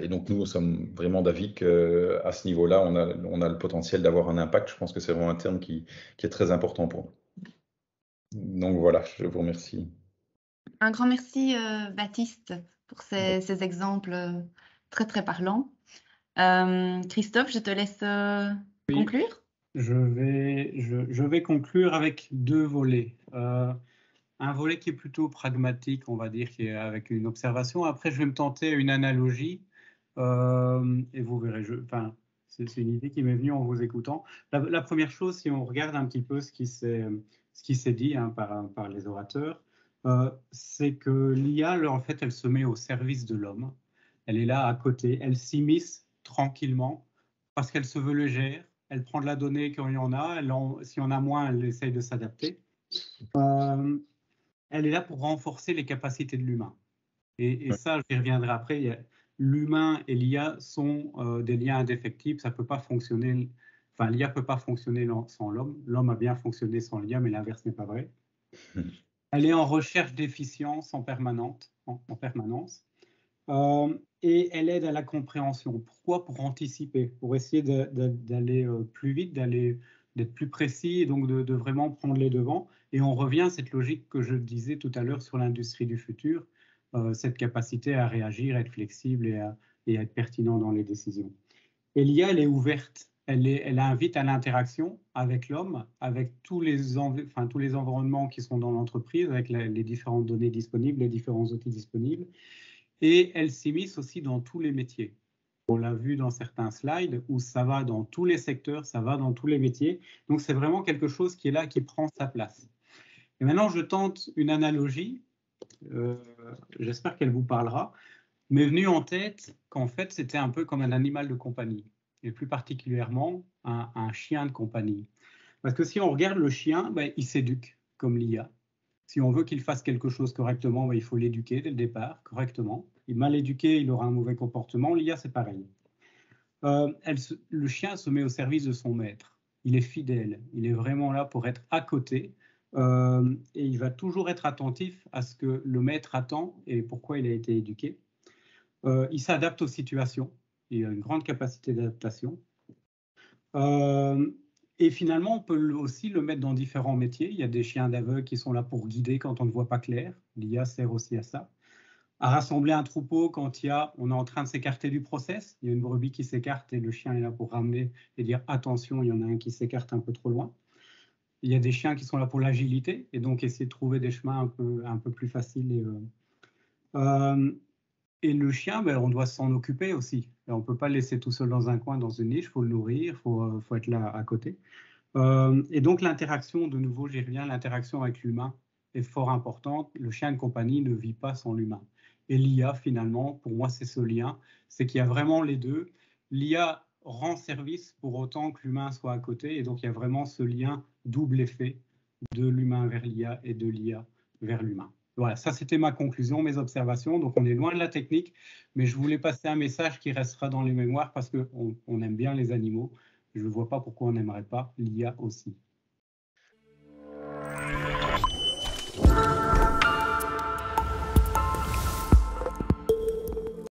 donc nous sommes vraiment d'avis qu'à ce niveau-là, on a le potentiel d'avoir un impact. Je pense que c'est vraiment un terme qui est très important pour nous. Donc voilà, je vous remercie. Un grand merci Baptiste pour ces exemples très très parlants. Christophe, je te laisse conclure. Je vais conclure avec deux volets. Un volet qui est plutôt pragmatique, on va dire, qui est avec une observation. Après, je vais me tenter à une analogie et vous verrez, c'est une idée qui m'est venue en vous écoutant. La première chose, si on regarde un petit peu ce qui s'est dit hein, par les orateurs, c'est que l'IA, en fait, elle se met au service de l'homme. Elle est là à côté, elle s'immisce tranquillement parce qu'elle se veut légère. Elle prend de la donnée quand il y en a. Si on a moins, elle essaye de s'adapter. Elle est là pour renforcer les capacités de l'humain. Et ça, j'y reviendrai après. l'humain et l'IA sont des liens indéfectibles. Ça peut pas fonctionner. Enfin, l'IA peut pas fonctionner sans l'homme. L'homme a bien fonctionné sans l'IA, mais l'inverse n'est pas vrai. Elle est en recherche d'efficience en permanence. Et elle aide à la compréhension. Pourquoi? Pour anticiper, pour essayer d'aller plus vite, d'être plus précis et donc de vraiment prendre les devants. Et on revient à cette logique que je disais tout à l'heure sur l'industrie du futur, cette capacité à réagir, à être flexible et à être pertinent dans les décisions. Et l'IA, elle est ouverte. Elle invite à l'interaction avec l'homme, avec tous les environnements qui sont dans l'entreprise, avec les différentes données disponibles, les différents outils disponibles. Et elle s'immisce aussi dans tous les métiers. On l'a vu dans certains slides où ça va dans tous les secteurs, ça va dans tous les métiers. Donc, c'est vraiment quelque chose qui est là, qui prend sa place. Et maintenant, je tente une analogie. J'espère qu'elle vous parlera. M'est venu en tête qu'en fait, c'était un peu comme un animal de compagnie, et plus particulièrement un chien de compagnie. Parce que si on regarde le chien, ben, il s'éduque comme l'IA. Si on veut qu'il fasse quelque chose correctement, ben, il faut l'éduquer dès le départ, correctement. Il est mal éduqué, il aura un mauvais comportement. L'IA, c'est pareil. Le chien se met au service de son maître. Il est fidèle. Il est vraiment là pour être à côté. Et il va toujours être attentif à ce que le maître attend et pourquoi il a été éduqué. Il s'adapte aux situations. Il a une grande capacité d'adaptation. Et finalement, on peut aussi le mettre dans différents métiers. Il y a des chiens d'aveugle qui sont là pour guider quand on ne voit pas clair. L'IA sert aussi à ça. À rassembler un troupeau quand on est en train de s'écarter du process. Il y a une brebis qui s'écarte et le chien est là pour ramener et dire attention, il y en a un qui s'écarte un peu trop loin. Il y a des chiens qui sont là pour l'agilité et donc essayer de trouver des chemins un peu plus faciles. Et le chien, ben, on doit s'en occuper aussi. Et on ne peut pas le laisser tout seul dans un coin, dans une niche, il faut le nourrir, il faut être là à côté. Et donc l'interaction, de nouveau, j'y reviens, l'interaction avec l'humain est fort importante. Le chien de compagnie ne vit pas sans l'humain. Et l'IA, finalement, pour moi, c'est ce lien, c'est qu'il y a vraiment les deux. L'IA rend service pour autant que l'humain soit à côté, et donc il y a vraiment ce lien double effet de l'humain vers l'IA et de l'IA vers l'humain. Voilà, ça c'était ma conclusion, mes observations. Donc on est loin de la technique, mais je voulais passer un message qui restera dans les mémoires parce qu'on aime bien les animaux. Je ne vois pas pourquoi on n'aimerait pas l'IA aussi.